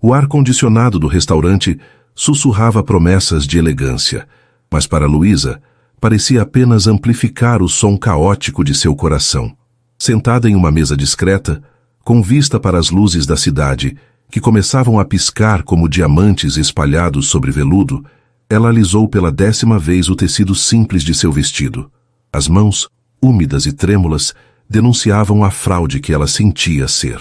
O ar-condicionado do restaurante sussurrava promessas de elegância, mas para Luísa parecia apenas amplificar o som caótico de seu coração. Sentada em uma mesa discreta, com vista para as luzes da cidade, que começavam a piscar como diamantes espalhados sobre veludo, ela alisou pela 10ª vez o tecido simples de seu vestido. As mãos, úmidas e trêmulas, denunciavam a fraude que ela sentia ser.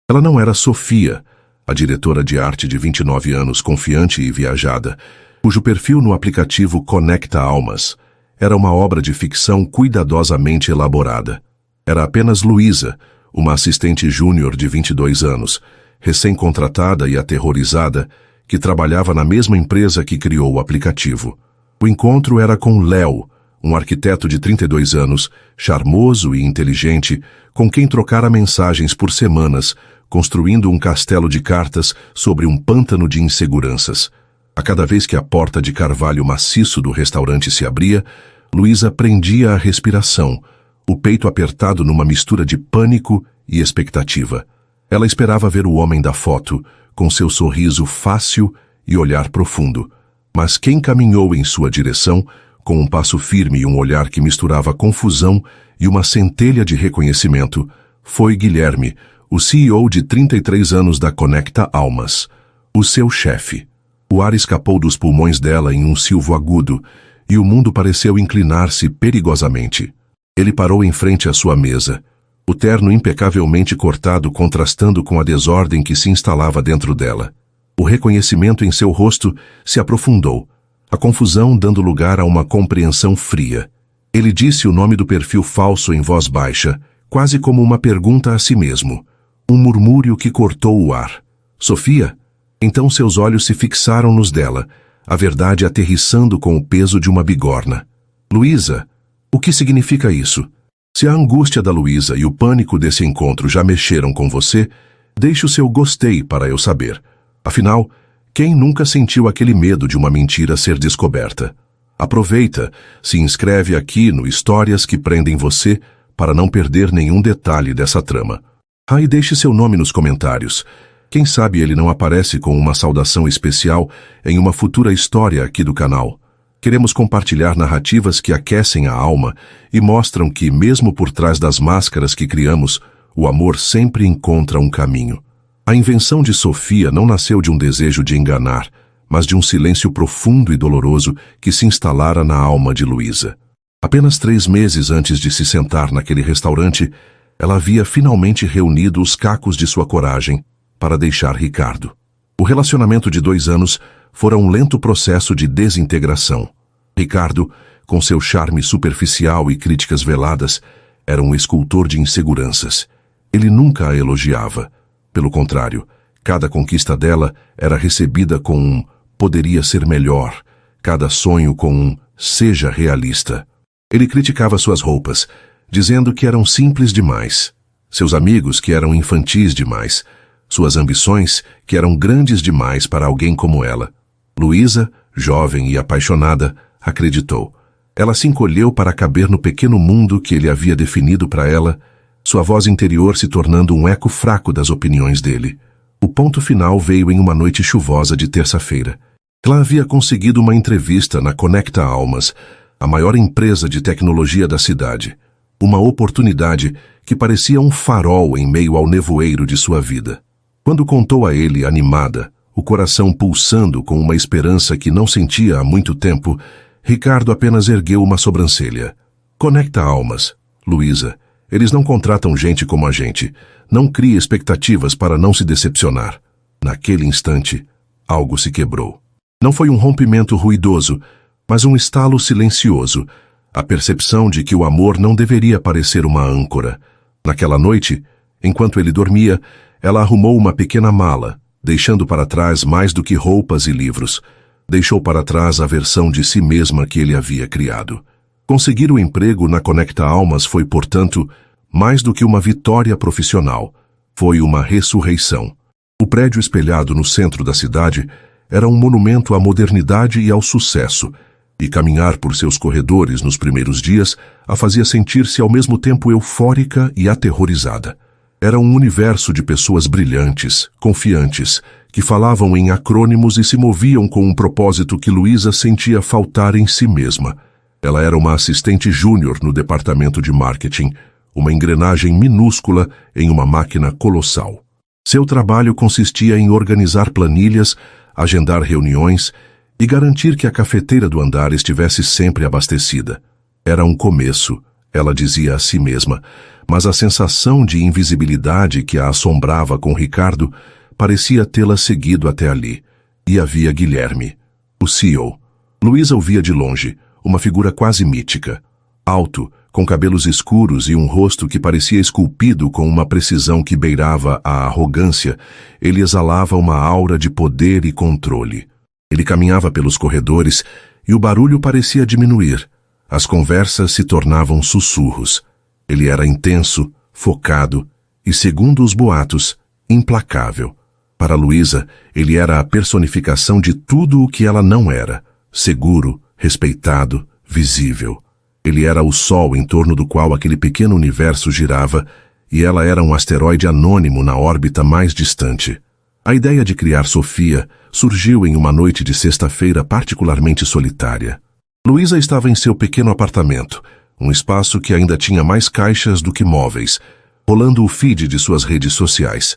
Ela não era Sofia, a diretora de arte de 29 anos, confiante e viajada, cujo perfil no aplicativo Conecta Almas era uma obra de ficção cuidadosamente elaborada. Era apenas Luísa, uma assistente júnior de 22 anos, recém-contratada e aterrorizada, que trabalhava na mesma empresa que criou o aplicativo. O encontro era com Léo, um arquiteto de 32 anos, charmoso e inteligente, com quem trocara mensagens por semanas, construindo um castelo de cartas sobre um pântano de inseguranças. A cada vez que a porta de carvalho maciço do restaurante se abria, Luísa prendia a respiração, o peito apertado numa mistura de pânico e expectativa. Ela esperava ver o homem da foto, com seu sorriso fácil e olhar profundo. Mas quem caminhou em sua direção, com um passo firme e um olhar que misturava confusão e uma centelha de reconhecimento, foi Guilherme, o CEO de 33 anos da Conecta Almas, o seu chefe. O ar escapou dos pulmões dela em um silvo agudo, e o mundo pareceu inclinar-se perigosamente. Ele parou em frente à sua mesa, o terno impecavelmente cortado contrastando com a desordem que se instalava dentro dela. O reconhecimento em seu rosto se aprofundou, a confusão dando lugar a uma compreensão fria. Ele disse o nome do perfil falso em voz baixa, quase como uma pergunta a si mesmo. Um murmúrio que cortou o ar. Sofia? Então seus olhos se fixaram nos dela, a verdade aterrissando com o peso de uma bigorna. Luísa, o que significa isso? Se a angústia da Luísa e o pânico desse encontro já mexeram com você, deixe o seu gostei para eu saber. Afinal, quem nunca sentiu aquele medo de uma mentira ser descoberta? Aproveita, se inscreve aqui no Histórias que Prendem Você para não perder nenhum detalhe dessa trama. E deixe seu nome nos comentários. Quem sabe ele não aparece com uma saudação especial em uma futura história aqui do canal. Queremos compartilhar narrativas que aquecem a alma e mostram que, mesmo por trás das máscaras que criamos, o amor sempre encontra um caminho. A invenção de Sofia não nasceu de um desejo de enganar, mas de um silêncio profundo e doloroso que se instalara na alma de Luísa. Apenas 3 meses antes de se sentar naquele restaurante, ela havia finalmente reunido os cacos de sua coragem para deixar Ricardo. O relacionamento de 2 anos fora um lento processo de desintegração. Ricardo, com seu charme superficial e críticas veladas, era um escultor de inseguranças. Ele nunca a elogiava. Pelo contrário, cada conquista dela era recebida com um "poderia ser melhor", cada sonho com um "seja realista". Ele criticava suas roupas, dizendo que eram simples demais, seus amigos que eram infantis demais, suas ambições que eram grandes demais para alguém como ela. Luísa, jovem e apaixonada, acreditou. Ela se encolheu para caber no pequeno mundo que ele havia definido para ela, sua voz interior se tornando um eco fraco das opiniões dele. O ponto final veio em uma noite chuvosa de terça-feira. Ela havia conseguido uma entrevista na Conecta Almas, a maior empresa de tecnologia da cidade. Uma oportunidade que parecia um farol em meio ao nevoeiro de sua vida. Quando contou a ele, animada, o coração pulsando com uma esperança que não sentia há muito tempo, Ricardo apenas ergueu uma sobrancelha. Conecta Almas, Luísa. Eles não contratam gente como a gente. Não crie expectativas para não se decepcionar. Naquele instante, algo se quebrou. Não foi um rompimento ruidoso, mas um estalo silencioso, a percepção de que o amor não deveria parecer uma âncora. Naquela noite, enquanto ele dormia, ela arrumou uma pequena mala, deixando para trás mais do que roupas e livros. Deixou para trás a versão de si mesma que ele havia criado. Conseguir o emprego na Conecta Almas foi, portanto, mais do que uma vitória profissional. Foi uma ressurreição. O prédio espelhado no centro da cidade era um monumento à modernidade e ao sucesso, e caminhar por seus corredores nos primeiros dias a fazia sentir-se ao mesmo tempo eufórica e aterrorizada. Era um universo de pessoas brilhantes, confiantes, que falavam em acrônimos e se moviam com um propósito que Luísa sentia faltar em si mesma. Ela era uma assistente júnior no departamento de marketing, uma engrenagem minúscula em uma máquina colossal. Seu trabalho consistia em organizar planilhas, agendar reuniões e garantir que a cafeteira do andar estivesse sempre abastecida. Era um começo, ela dizia a si mesma, mas a sensação de invisibilidade que a assombrava com Ricardo parecia tê-la seguido até ali. E havia Guilherme, o CEO. Luísa o via de longe, uma figura quase mítica. Alto, com cabelos escuros e um rosto que parecia esculpido com uma precisão que beirava a arrogância, ele exalava uma aura de poder e controle. Ele caminhava pelos corredores e o barulho parecia diminuir. As conversas se tornavam sussurros. Ele era intenso, focado e, segundo os boatos, implacável. Para Luísa, ele era a personificação de tudo o que ela não era: seguro, respeitado, visível. Ele era o sol em torno do qual aquele pequeno universo girava, e ela era um asteroide anônimo na órbita mais distante. A ideia de criar Sofia surgiu em uma noite de sexta-feira particularmente solitária. Luísa estava em seu pequeno apartamento, um espaço que ainda tinha mais caixas do que móveis, rolando o feed de suas redes sociais.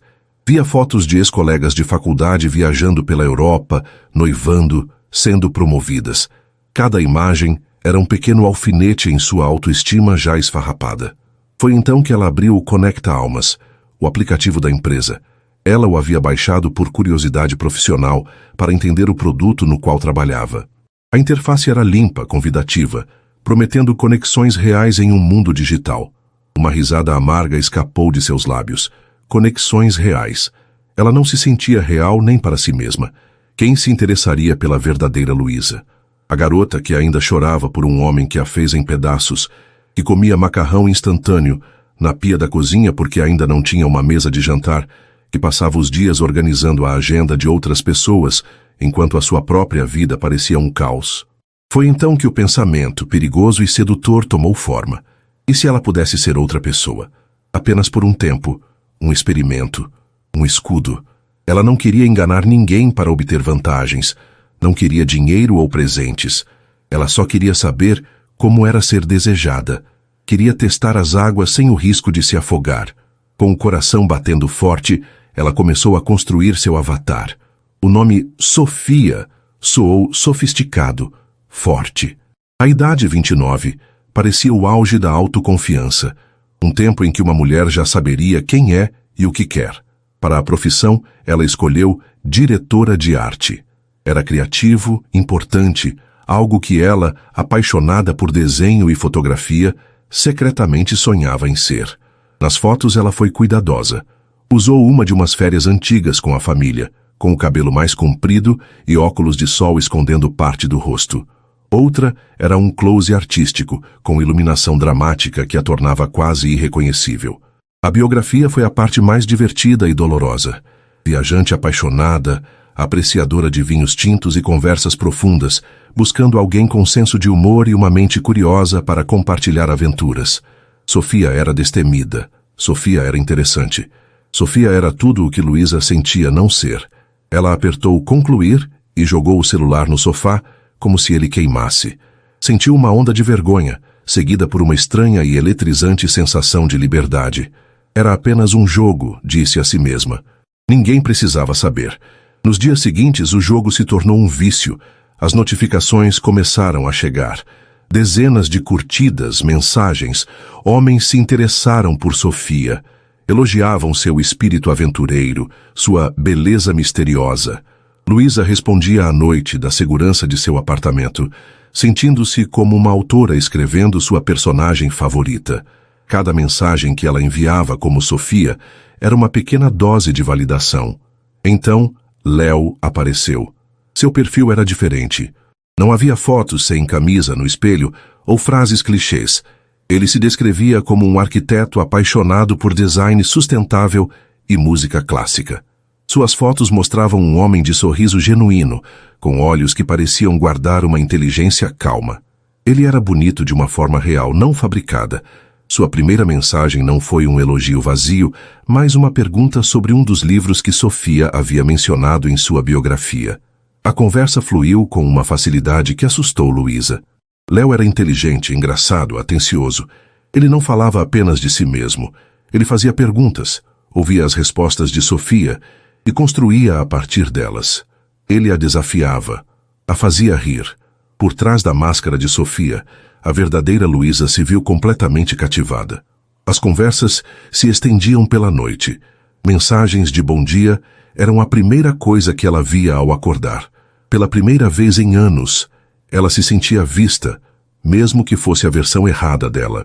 Via fotos de ex-colegas de faculdade viajando pela Europa, noivando, sendo promovidas. Cada imagem era um pequeno alfinete em sua autoestima já esfarrapada. Foi então que ela abriu o Conecta Almas, o aplicativo da empresa. Ela o havia baixado por curiosidade profissional para entender o produto no qual trabalhava. A interface era limpa, convidativa, prometendo conexões reais em um mundo digital. Uma risada amarga escapou de seus lábios. Conexões reais. Ela não se sentia real nem para si mesma. Quem se interessaria pela verdadeira Luísa? A garota que ainda chorava por um homem que a fez em pedaços, que comia macarrão instantâneo na pia da cozinha porque ainda não tinha uma mesa de jantar, que passava os dias organizando a agenda de outras pessoas, enquanto a sua própria vida parecia um caos. Foi então que o pensamento perigoso e sedutor tomou forma. E se ela pudesse ser outra pessoa? Apenas por um tempo, um experimento, um escudo. Ela não queria enganar ninguém para obter vantagens, não queria dinheiro ou presentes. Ela só queria saber como era ser desejada. Queria testar as águas sem o risco de se afogar. Com o coração batendo forte, ela começou a construir seu avatar. O nome Sofia soou sofisticado, forte. A idade 29 parecia o auge da autoconfiança, um tempo em que uma mulher já saberia quem é e o que quer. Para a profissão, ela escolheu diretora de arte. Era criativo, importante, algo que ela, apaixonada por desenho e fotografia, secretamente sonhava em ser. Nas fotos ela foi cuidadosa. Usou uma de umas férias antigas com a família, com o cabelo mais comprido e óculos de sol escondendo parte do rosto. Outra era um close artístico, com iluminação dramática que a tornava quase irreconhecível. A biografia foi a parte mais divertida e dolorosa. Viajante apaixonada, apreciadora de vinhos tintos e conversas profundas, buscando alguém com senso de humor e uma mente curiosa para compartilhar aventuras. Sofia era destemida. Sofia era interessante. Sofia era tudo o que Luísa sentia não ser. Ela apertou concluir e jogou o celular no sofá como se ele queimasse. Sentiu uma onda de vergonha, seguida por uma estranha e eletrizante sensação de liberdade. Era apenas um jogo, disse a si mesma. Ninguém precisava saber. Nos dias seguintes, o jogo se tornou um vício. As notificações começaram a chegar. Dezenas de curtidas, mensagens. Homens se interessaram por Sofia. Elogiavam seu espírito aventureiro, sua beleza misteriosa. Luísa respondia à noite da segurança de seu apartamento, sentindo-se como uma autora escrevendo sua personagem favorita. Cada mensagem que ela enviava como Sofia era uma pequena dose de validação. Então, Léo apareceu. Seu perfil era diferente. Não havia fotos sem camisa no espelho ou frases clichês. Ele se descrevia como um arquiteto apaixonado por design sustentável e música clássica. Suas fotos mostravam um homem de sorriso genuíno, com olhos que pareciam guardar uma inteligência calma. Ele era bonito de uma forma real, não fabricada, Sua primeira mensagem não foi um elogio vazio, mas uma pergunta sobre um dos livros que Sofia havia mencionado em sua biografia. A conversa fluiu com uma facilidade que assustou Luísa. Léo era inteligente, engraçado, atencioso. Ele não falava apenas de si mesmo. Ele fazia perguntas, ouvia as respostas de Sofia e construía a partir delas. Ele a desafiava, a fazia rir. Por trás da máscara de Sofia, a verdadeira Luísa se viu completamente cativada. As conversas se estendiam pela noite. Mensagens de bom dia eram a primeira coisa que ela via ao acordar. Pela primeira vez em anos, ela se sentia vista, mesmo que fosse a versão errada dela.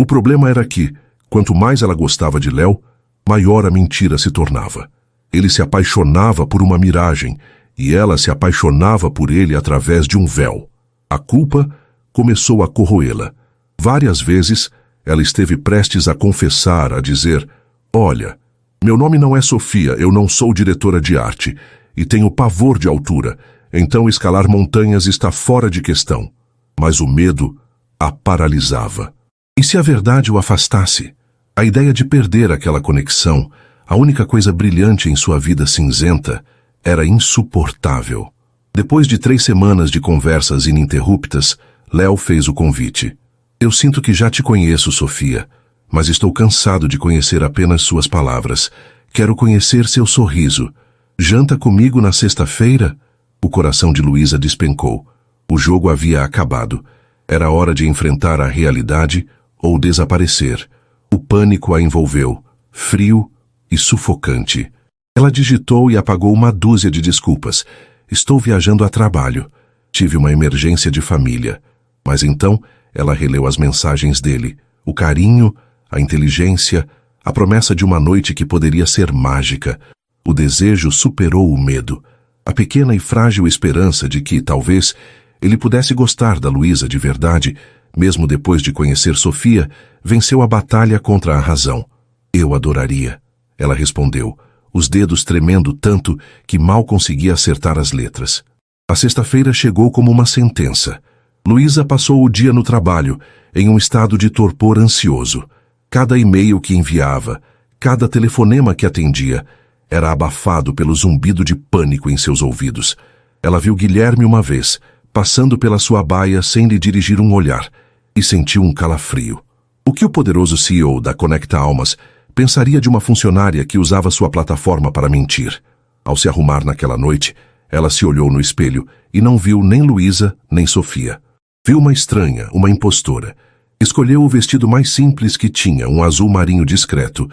O problema era que, quanto mais ela gostava de Léo, maior a mentira se tornava. Ele se apaixonava por uma miragem, e ela se apaixonava por ele através de um véu. A culpa começou a corroê-la. Várias vezes, ela esteve prestes a confessar, a dizer: "Olha, meu nome não é Sofia, eu não sou diretora de arte, e tenho pavor de altura, então escalar montanhas está fora de questão." Mas o medo a paralisava. E se a verdade o afastasse? A ideia de perder aquela conexão, a única coisa brilhante em sua vida cinzenta, era insuportável. Depois de 3 semanas de conversas ininterruptas, Léo fez o convite. "Eu sinto que já te conheço, Sofia, mas estou cansado de conhecer apenas suas palavras. Quero conhecer seu sorriso. Janta comigo na sexta-feira?" O coração de Luísa despencou. O jogo havia acabado. Era hora de enfrentar a realidade ou desaparecer. O pânico a envolveu, frio e sufocante. Ela digitou e apagou uma dúzia de desculpas. "Estou viajando a trabalho. Tive uma emergência de família." Mas então ela releu as mensagens dele. O carinho, a inteligência, a promessa de uma noite que poderia ser mágica. O desejo superou o medo. A pequena e frágil esperança de que, talvez, ele pudesse gostar da Luísa de verdade, mesmo depois de conhecer Sofia, venceu a batalha contra a razão. "Eu adoraria," ela respondeu, os dedos tremendo tanto que mal conseguia acertar as letras. A sexta-feira chegou como uma sentença. Luísa passou o dia no trabalho, em um estado de torpor ansioso. Cada e-mail que enviava, cada telefonema que atendia, era abafado pelo zumbido de pânico em seus ouvidos. Ela viu Guilherme uma vez, passando pela sua baia sem lhe dirigir um olhar, e sentiu um calafrio. O que o poderoso CEO da Conecta Almas pensaria de uma funcionária que usava sua plataforma para mentir? Ao se arrumar naquela noite, ela se olhou no espelho e não viu nem Luísa nem Sofia. Viu uma estranha, uma impostora. Escolheu o vestido mais simples que tinha, um azul marinho discreto.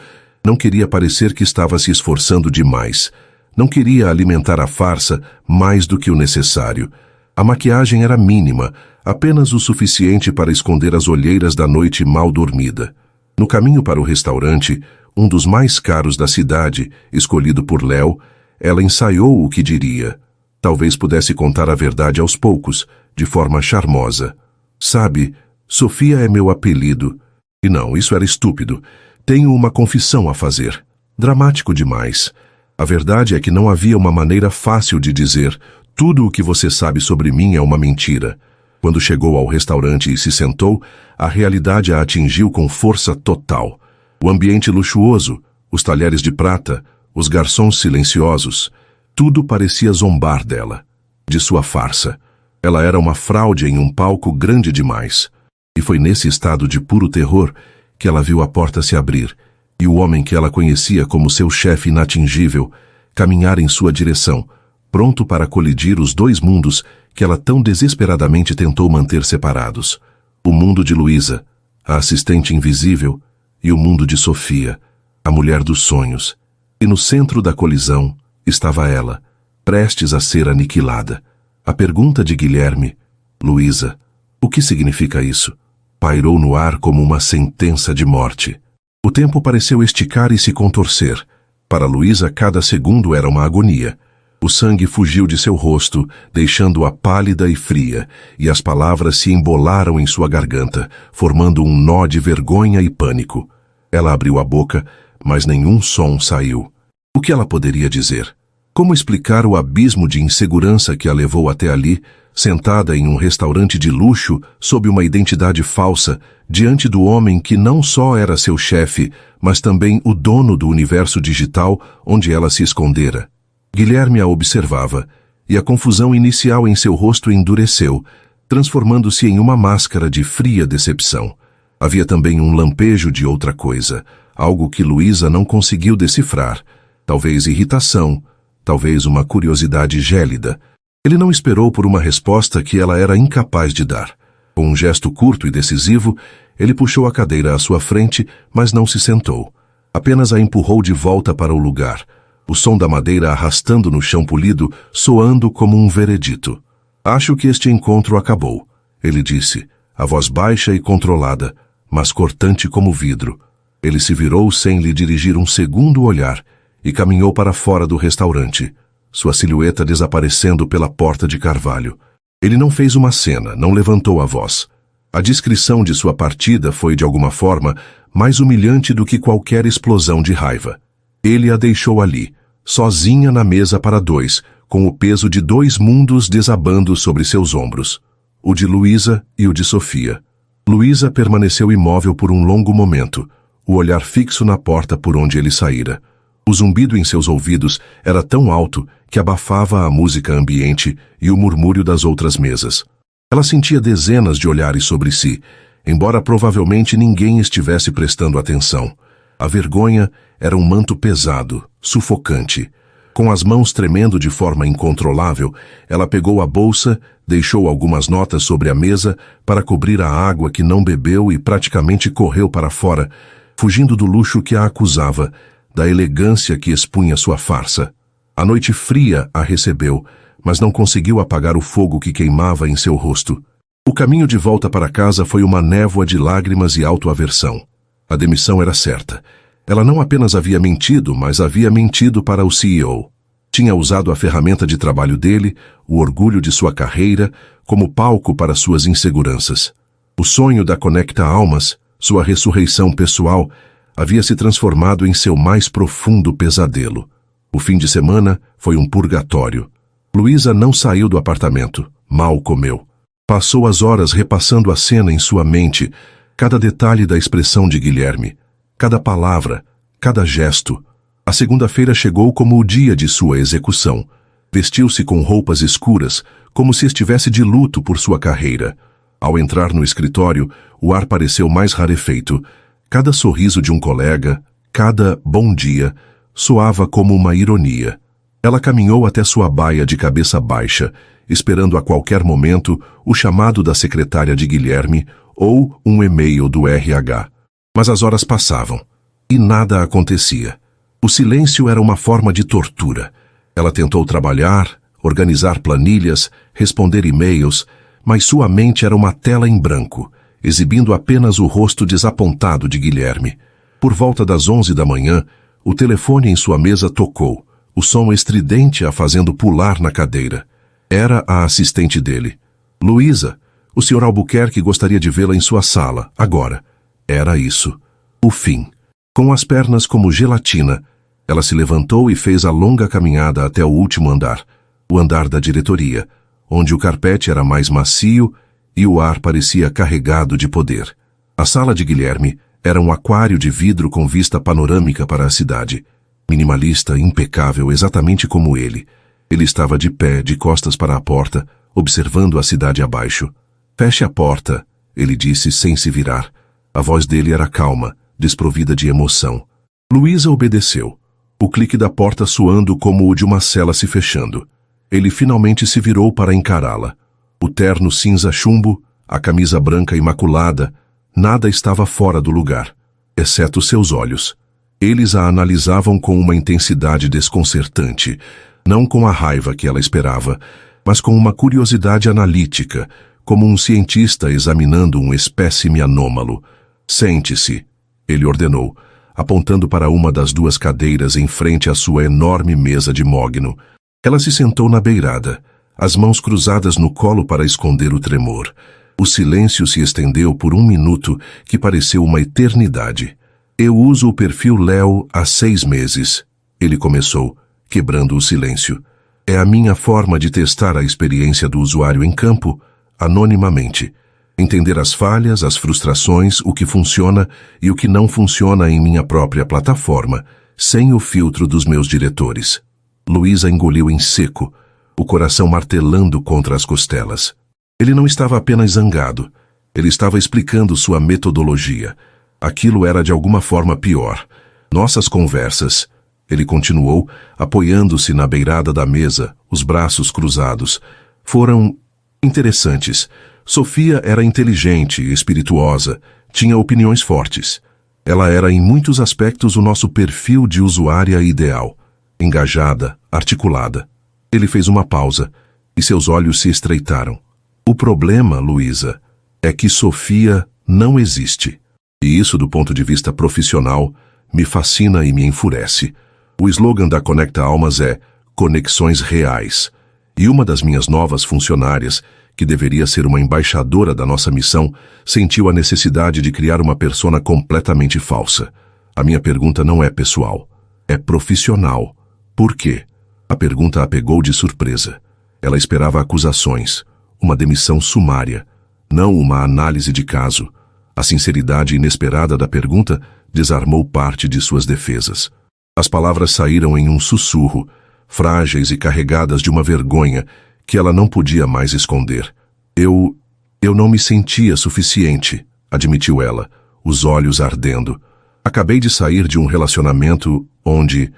Não queria parecer que estava se esforçando demais. Não queria alimentar a farsa mais do que o necessário. A maquiagem era mínima, apenas o suficiente para esconder as olheiras da noite mal dormida. No caminho para o restaurante, um dos mais caros da cidade, escolhido por Léo, ela ensaiou o que diria. Talvez pudesse contar a verdade aos poucos, de forma charmosa. "Sabe, Sofia é meu apelido." E não, isso era estúpido. "Tenho uma confissão a fazer." Dramático demais. A verdade é que não havia uma maneira fácil de dizer: "Tudo o que você sabe sobre mim é uma mentira." Quando chegou ao restaurante e se sentou, a realidade a atingiu com força total. O ambiente luxuoso, os talheres de prata, os garçons silenciosos, tudo parecia zombar dela, de sua farsa. Ela era uma fraude em um palco grande demais. E foi nesse estado de puro terror que ela viu a porta se abrir e o homem que ela conhecia como seu chefe inatingível caminhar em sua direção, pronto para colidir os 2 mundos que ela tão desesperadamente tentou manter separados. O mundo de Luísa, a assistente invisível, e o mundo de Sofia, a mulher dos sonhos. E no centro da colisão estava ela, prestes a ser aniquilada. A pergunta de Guilherme: "Luísa, o que significa isso?" pairou no ar como uma sentença de morte. O tempo pareceu esticar e se contorcer. Para Luísa, cada segundo era uma agonia. O sangue fugiu de seu rosto, deixando-a pálida e fria, e as palavras se embolaram em sua garganta, formando um nó de vergonha e pânico. Ela abriu a boca, mas nenhum som saiu. O que ela poderia dizer? Como explicar o abismo de insegurança que a levou até ali, sentada em um restaurante de luxo sob uma identidade falsa, diante do homem que não só era seu chefe, mas também o dono do universo digital onde ela se escondera. Guilherme a observava, e a confusão inicial em seu rosto endureceu, transformando-se em uma máscara de fria decepção. Havia também um lampejo de outra coisa, algo que Luísa não conseguiu decifrar, talvez irritação, talvez uma curiosidade gélida. Ele não esperou por uma resposta que ela era incapaz de dar. Com um gesto curto e decisivo, ele puxou a cadeira à sua frente, mas não se sentou. Apenas a empurrou de volta para o lugar, o som da madeira arrastando no chão polido, soando como um veredito. Acho que este encontro acabou, ele disse, a voz baixa e controlada, mas cortante como vidro. Ele se virou sem lhe dirigir um segundo olhar e caminhou para fora do restaurante, sua silhueta desaparecendo pela porta de carvalho. Ele não fez uma cena, não levantou a voz. A descrição de sua partida foi, de alguma forma, mais humilhante do que qualquer explosão de raiva. Ele a deixou ali, sozinha na mesa para dois, com o peso de dois mundos desabando sobre seus ombros. O de Luísa e o de Sofia. Luísa permaneceu imóvel por um longo momento, o olhar fixo na porta por onde ele saíra. O zumbido em seus ouvidos era tão alto que abafava a música ambiente e o murmúrio das outras mesas. Ela sentia dezenas de olhares sobre si, embora provavelmente ninguém estivesse prestando atenção. A vergonha era um manto pesado, sufocante. Com as mãos tremendo de forma incontrolável, ela pegou a bolsa, deixou algumas notas sobre a mesa para cobrir a água que não bebeu e praticamente correu para fora, fugindo do luxo que a acusava, da elegância que expunha sua farsa. A noite fria a recebeu, mas não conseguiu apagar o fogo que queimava em seu rosto. O caminho de volta para casa foi uma névoa de lágrimas e autoaversão. A demissão era certa. Ela não apenas havia mentido, mas havia mentido para o CEO. Tinha usado a ferramenta de trabalho dele, o orgulho de sua carreira, como palco para suas inseguranças. O sonho da Conecta Almas, sua ressurreição pessoal, havia se transformado em seu mais profundo pesadelo. O fim de semana foi um purgatório. Luísa não saiu do apartamento, mal comeu. Passou as horas repassando a cena em sua mente, cada detalhe da expressão de Guilherme, cada palavra, cada gesto. A segunda-feira chegou como o dia de sua execução. Vestiu-se com roupas escuras, como se estivesse de luto por sua carreira. Ao entrar no escritório, o ar pareceu mais rarefeito. Cada sorriso de um colega, cada bom dia, soava como uma ironia. Ela caminhou até sua baia de cabeça baixa, esperando a qualquer momento o chamado da secretária de Guilherme ou um e-mail do RH. Mas as horas passavam, e nada acontecia. O silêncio era uma forma de tortura. Ela tentou trabalhar, organizar planilhas, responder e-mails, mas sua mente era uma tela em branco, exibindo apenas o rosto desapontado de Guilherme. Por volta das 11 da manhã, o telefone em sua mesa tocou, o som estridente a fazendo pular na cadeira. Era a assistente dele. Luísa, o Sr. Albuquerque gostaria de vê-la em sua sala, agora. Era isso. O fim. Com as pernas como gelatina, ela se levantou e fez a longa caminhada até o último andar, o andar da diretoria, onde o carpete era mais macio e o ar parecia carregado de poder. A sala de Guilherme era um aquário de vidro com vista panorâmica para a cidade. Minimalista, impecável, exatamente como ele. Ele estava de pé, de costas para a porta, observando a cidade abaixo. "Feche a porta", ele disse sem se virar. A voz dele era calma, desprovida de emoção. Luísa obedeceu, o clique da porta soando como o de uma cela se fechando. Ele finalmente se virou para encará-la. O terno cinza chumbo, a camisa branca imaculada, nada estava fora do lugar, exceto seus olhos. Eles a analisavam com uma intensidade desconcertante, não com a raiva que ela esperava, mas com uma curiosidade analítica, como um cientista examinando um espécime anômalo. "Sente-se", ele ordenou, apontando para uma das duas cadeiras em frente à sua enorme mesa de mogno. Ela se sentou na beirada, as mãos cruzadas no colo para esconder o tremor. O silêncio se estendeu por um minuto que pareceu uma eternidade. "Eu uso o perfil Léo há 6 meses", ele começou, quebrando o silêncio. É a minha forma de testar a experiência do usuário em campo, anonimamente. Entender as falhas, as frustrações, o que funciona e o que não funciona em minha própria plataforma, sem o filtro dos meus diretores. Luísa engoliu em seco, o coração martelando contra as costelas. Ele não estava apenas zangado. Ele estava explicando sua metodologia. Aquilo era de alguma forma pior. Nossas conversas... Ele continuou, apoiando-se na beirada da mesa, os braços cruzados. Foram interessantes. Sofia era inteligente e espirituosa, tinha opiniões fortes. Ela era em muitos aspectos o nosso perfil de usuária ideal. Engajada, articulada. Ele fez uma pausa, e seus olhos se estreitaram. O problema, Luísa, é que Sofia não existe. E isso, do ponto de vista profissional, me fascina e me enfurece. O slogan da Conecta Almas é Conexões Reais. E uma das minhas novas funcionárias, que deveria ser uma embaixadora da nossa missão, sentiu a necessidade de criar uma persona completamente falsa. A minha pergunta não é pessoal, é profissional. Por quê? A pergunta a pegou de surpresa. Ela esperava acusações, uma demissão sumária, não uma análise de caso. A sinceridade inesperada da pergunta desarmou parte de suas defesas. As palavras saíram em um sussurro, frágeis e carregadas de uma vergonha que ela não podia mais esconder. Eu não me sentia suficiente, admitiu ela, os olhos ardendo. Acabei de sair de um relacionamento onde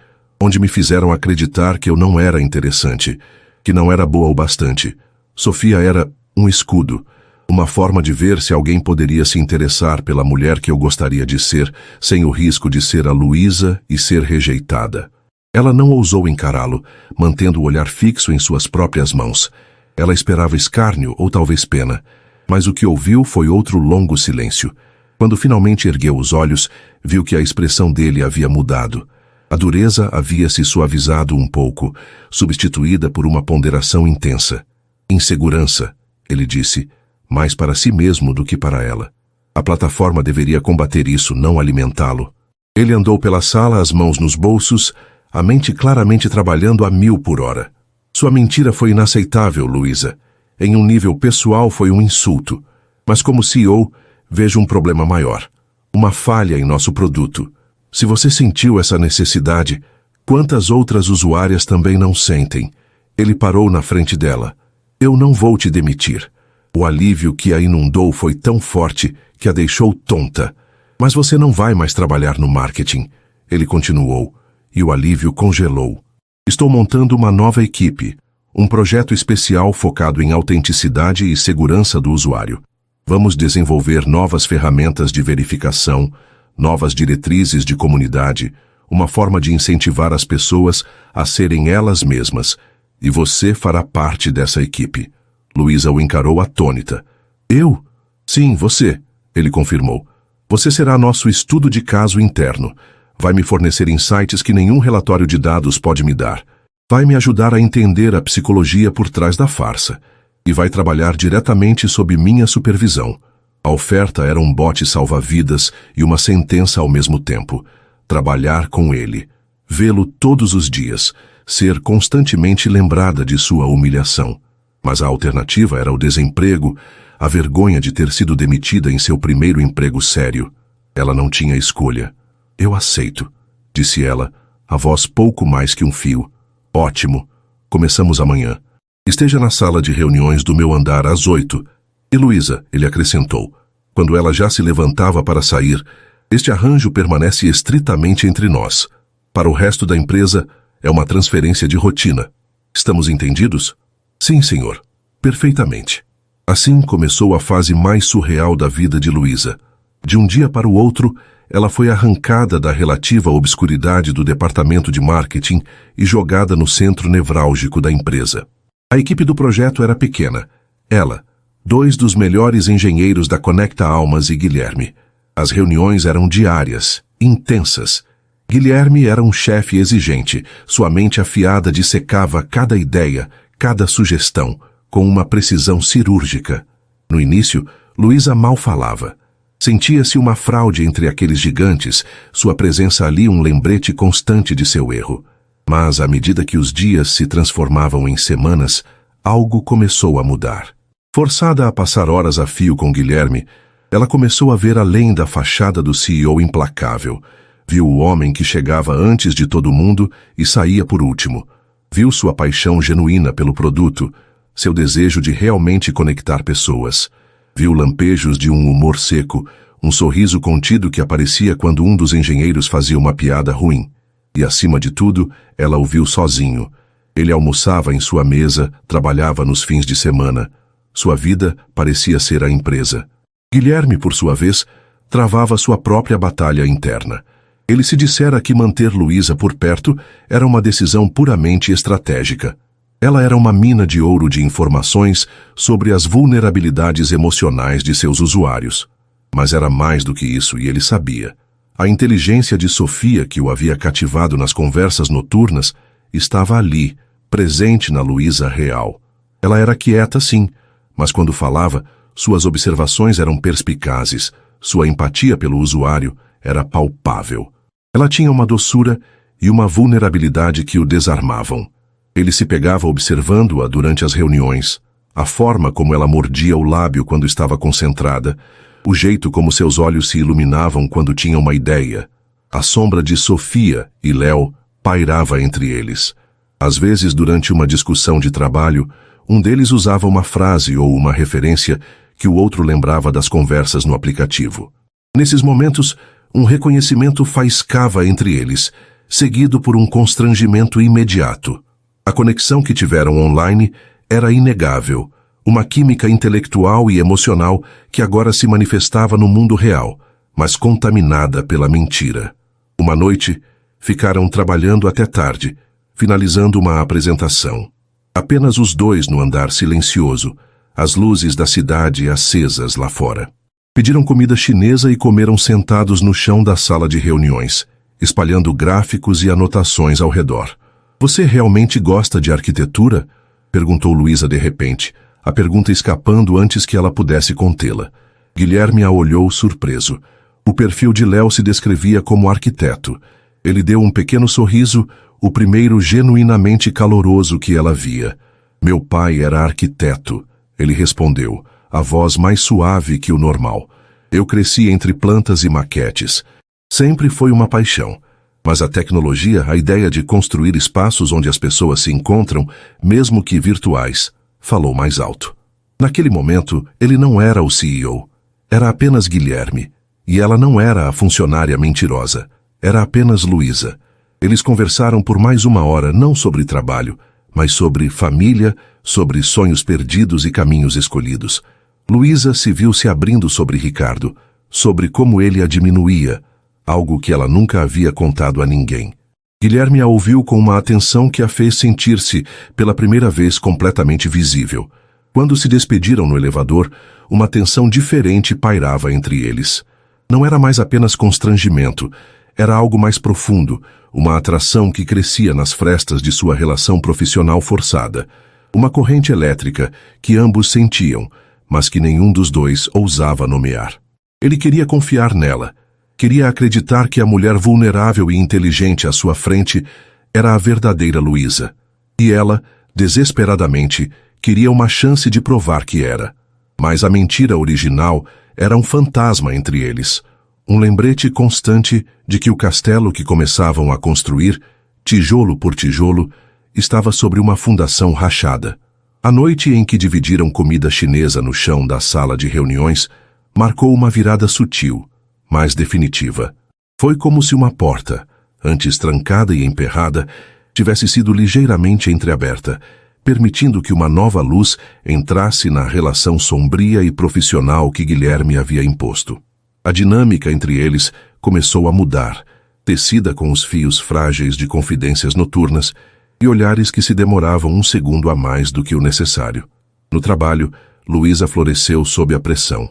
me fizeram acreditar que eu não era interessante, que não era boa o bastante. Sofia era um escudo, uma forma de ver se alguém poderia se interessar pela mulher que eu gostaria de ser, sem o risco de ser a Luísa e ser rejeitada. Ela não ousou encará-lo, mantendo o olhar fixo em suas próprias mãos. Ela esperava escárnio ou talvez pena, mas o que ouviu foi outro longo silêncio. Quando finalmente ergueu os olhos, viu que a expressão dele havia mudado. A dureza havia se suavizado um pouco, substituída por uma ponderação intensa. Insegurança, ele disse, mais para si mesmo do que para ela. A plataforma deveria combater isso, não alimentá-lo. Ele andou pela sala, as mãos nos bolsos, a mente claramente trabalhando a 1000 por hora. Sua mentira foi inaceitável, Luísa. Em um nível pessoal foi um insulto. Mas como CEO, vejo um problema maior. Uma falha em nosso produto. Se você sentiu essa necessidade, quantas outras usuárias também não sentem? Ele parou na frente dela. Eu não vou te demitir. O alívio que a inundou foi tão forte que a deixou tonta. Mas você não vai mais trabalhar no marketing. Ele continuou, e o alívio congelou. Estou montando uma nova equipe, um projeto especial focado em autenticidade e segurança do usuário. Vamos desenvolver novas ferramentas de verificação, novas diretrizes de comunidade, uma forma de incentivar as pessoas a serem elas mesmas, e você fará parte dessa equipe. Luísa o encarou atônita. Eu? Sim, você, ele confirmou. Você será nosso estudo de caso interno. Vai me fornecer insights que nenhum relatório de dados pode me dar. Vai me ajudar a entender a psicologia por trás da farsa. E vai trabalhar diretamente sob minha supervisão. A oferta era um bote salva-vidas e uma sentença ao mesmo tempo. Trabalhar com ele. Vê-lo todos os dias. Ser constantemente lembrada de sua humilhação. Mas a alternativa era o desemprego, a vergonha de ter sido demitida em seu primeiro emprego sério. Ela não tinha escolha. Eu aceito, disse ela, a voz pouco mais que um fio. Ótimo. Começamos amanhã. Esteja na sala de reuniões do meu andar às 8. E Luísa, ele acrescentou, quando ela já se levantava para sair, este arranjo permanece estritamente entre nós. Para o resto da empresa, é uma transferência de rotina. Estamos entendidos? Sim, senhor. Perfeitamente. Assim começou a fase mais surreal da vida de Luísa. De um dia para o outro, ela foi arrancada da relativa obscuridade do departamento de marketing e jogada no centro nevrálgico da empresa. A equipe do projeto era pequena. Ela, 2 dos melhores engenheiros da Conecta Almas e Guilherme. As reuniões eram diárias, intensas. Guilherme era um chefe exigente, sua mente afiada dissecava cada ideia, cada sugestão, com uma precisão cirúrgica. No início, Luísa mal falava. Sentia-se uma fraude entre aqueles gigantes, sua presença ali um lembrete constante de seu erro. Mas, à medida que os dias se transformavam em semanas, algo começou a mudar. Forçada a passar horas a fio com Guilherme, ela começou a ver além da fachada do CEO implacável. Viu o homem que chegava antes de todo mundo e saía por último. Viu sua paixão genuína pelo produto, seu desejo de realmente conectar pessoas. Viu lampejos de um humor seco, um sorriso contido que aparecia quando um dos engenheiros fazia uma piada ruim. E, acima de tudo, ela o viu sozinho. Ele almoçava em sua mesa, trabalhava nos fins de semana. Sua vida parecia ser a empresa. Guilherme, por sua vez, travava sua própria batalha interna. Ele se dissera que manter Luísa por perto era uma decisão puramente estratégica. Ela era uma mina de ouro de informações sobre as vulnerabilidades emocionais de seus usuários. Mas era mais do que isso e ele sabia. A inteligência de Sofia, que o havia cativado nas conversas noturnas, estava ali, presente na Luísa real. Ela era quieta, sim, mas quando falava, suas observações eram perspicazes, sua empatia pelo usuário era palpável. Ela tinha uma doçura e uma vulnerabilidade que o desarmavam. Ele se pegava observando-a durante as reuniões, a forma como ela mordia o lábio quando estava concentrada, o jeito como seus olhos se iluminavam quando tinha uma ideia. A sombra de Sofia e Léo pairava entre eles. Às vezes, durante uma discussão de trabalho, um deles usava uma frase ou uma referência que o outro lembrava das conversas no aplicativo. Nesses momentos, um reconhecimento faiscava entre eles, seguido por um constrangimento imediato. A conexão que tiveram online era inegável, uma química intelectual e emocional que agora se manifestava no mundo real, mas contaminada pela mentira. Uma noite, ficaram trabalhando até tarde, finalizando uma apresentação. Apenas os dois no andar silencioso, as luzes da cidade acesas lá fora. Pediram comida chinesa e comeram sentados no chão da sala de reuniões, espalhando gráficos e anotações ao redor. "Você realmente gosta de arquitetura?" perguntou Luísa de repente, a pergunta escapando antes que ela pudesse contê-la. Guilherme a olhou surpreso. O perfil de Léo se descrevia como arquiteto. Ele deu um pequeno sorriso, o primeiro genuinamente caloroso que ela via. "Meu pai era arquiteto", ele respondeu, a voz mais suave que o normal. "Eu cresci entre plantas e maquetes. Sempre foi uma paixão. Mas a tecnologia, a ideia de construir espaços onde as pessoas se encontram, mesmo que virtuais, falou mais alto." Naquele momento, ele não era o CEO. Era apenas Guilherme. E ela não era a funcionária mentirosa. Era apenas Luísa. Eles conversaram por mais uma hora, não sobre trabalho, mas sobre família, sobre sonhos perdidos e caminhos escolhidos. Luísa se viu se abrindo sobre Ricardo, sobre como ele a diminuía, algo que ela nunca havia contado a ninguém. Guilherme a ouviu com uma atenção que a fez sentir-se, pela primeira vez, completamente visível. Quando se despediram no elevador, uma tensão diferente pairava entre eles. Não era mais apenas constrangimento, era algo mais profundo, uma atração que crescia nas frestas de sua relação profissional forçada. Uma corrente elétrica que ambos sentiam, mas que nenhum dos dois ousava nomear. Ele queria confiar nela. Queria acreditar que a mulher vulnerável e inteligente à sua frente era a verdadeira Luísa. E ela, desesperadamente, queria uma chance de provar que era. Mas a mentira original era um fantasma entre eles. Um lembrete constante de que o castelo que começavam a construir, tijolo por tijolo, estava sobre uma fundação rachada. A noite em que dividiram comida chinesa no chão da sala de reuniões marcou uma virada sutil, mais definitiva. Foi como se uma porta, antes trancada e emperrada, tivesse sido ligeiramente entreaberta, permitindo que uma nova luz entrasse na relação sombria e profissional que Guilherme havia imposto. A dinâmica entre eles começou a mudar, tecida com os fios frágeis de confidências noturnas e olhares que se demoravam um segundo a mais do que o necessário. No trabalho, Luísa floresceu sob a pressão.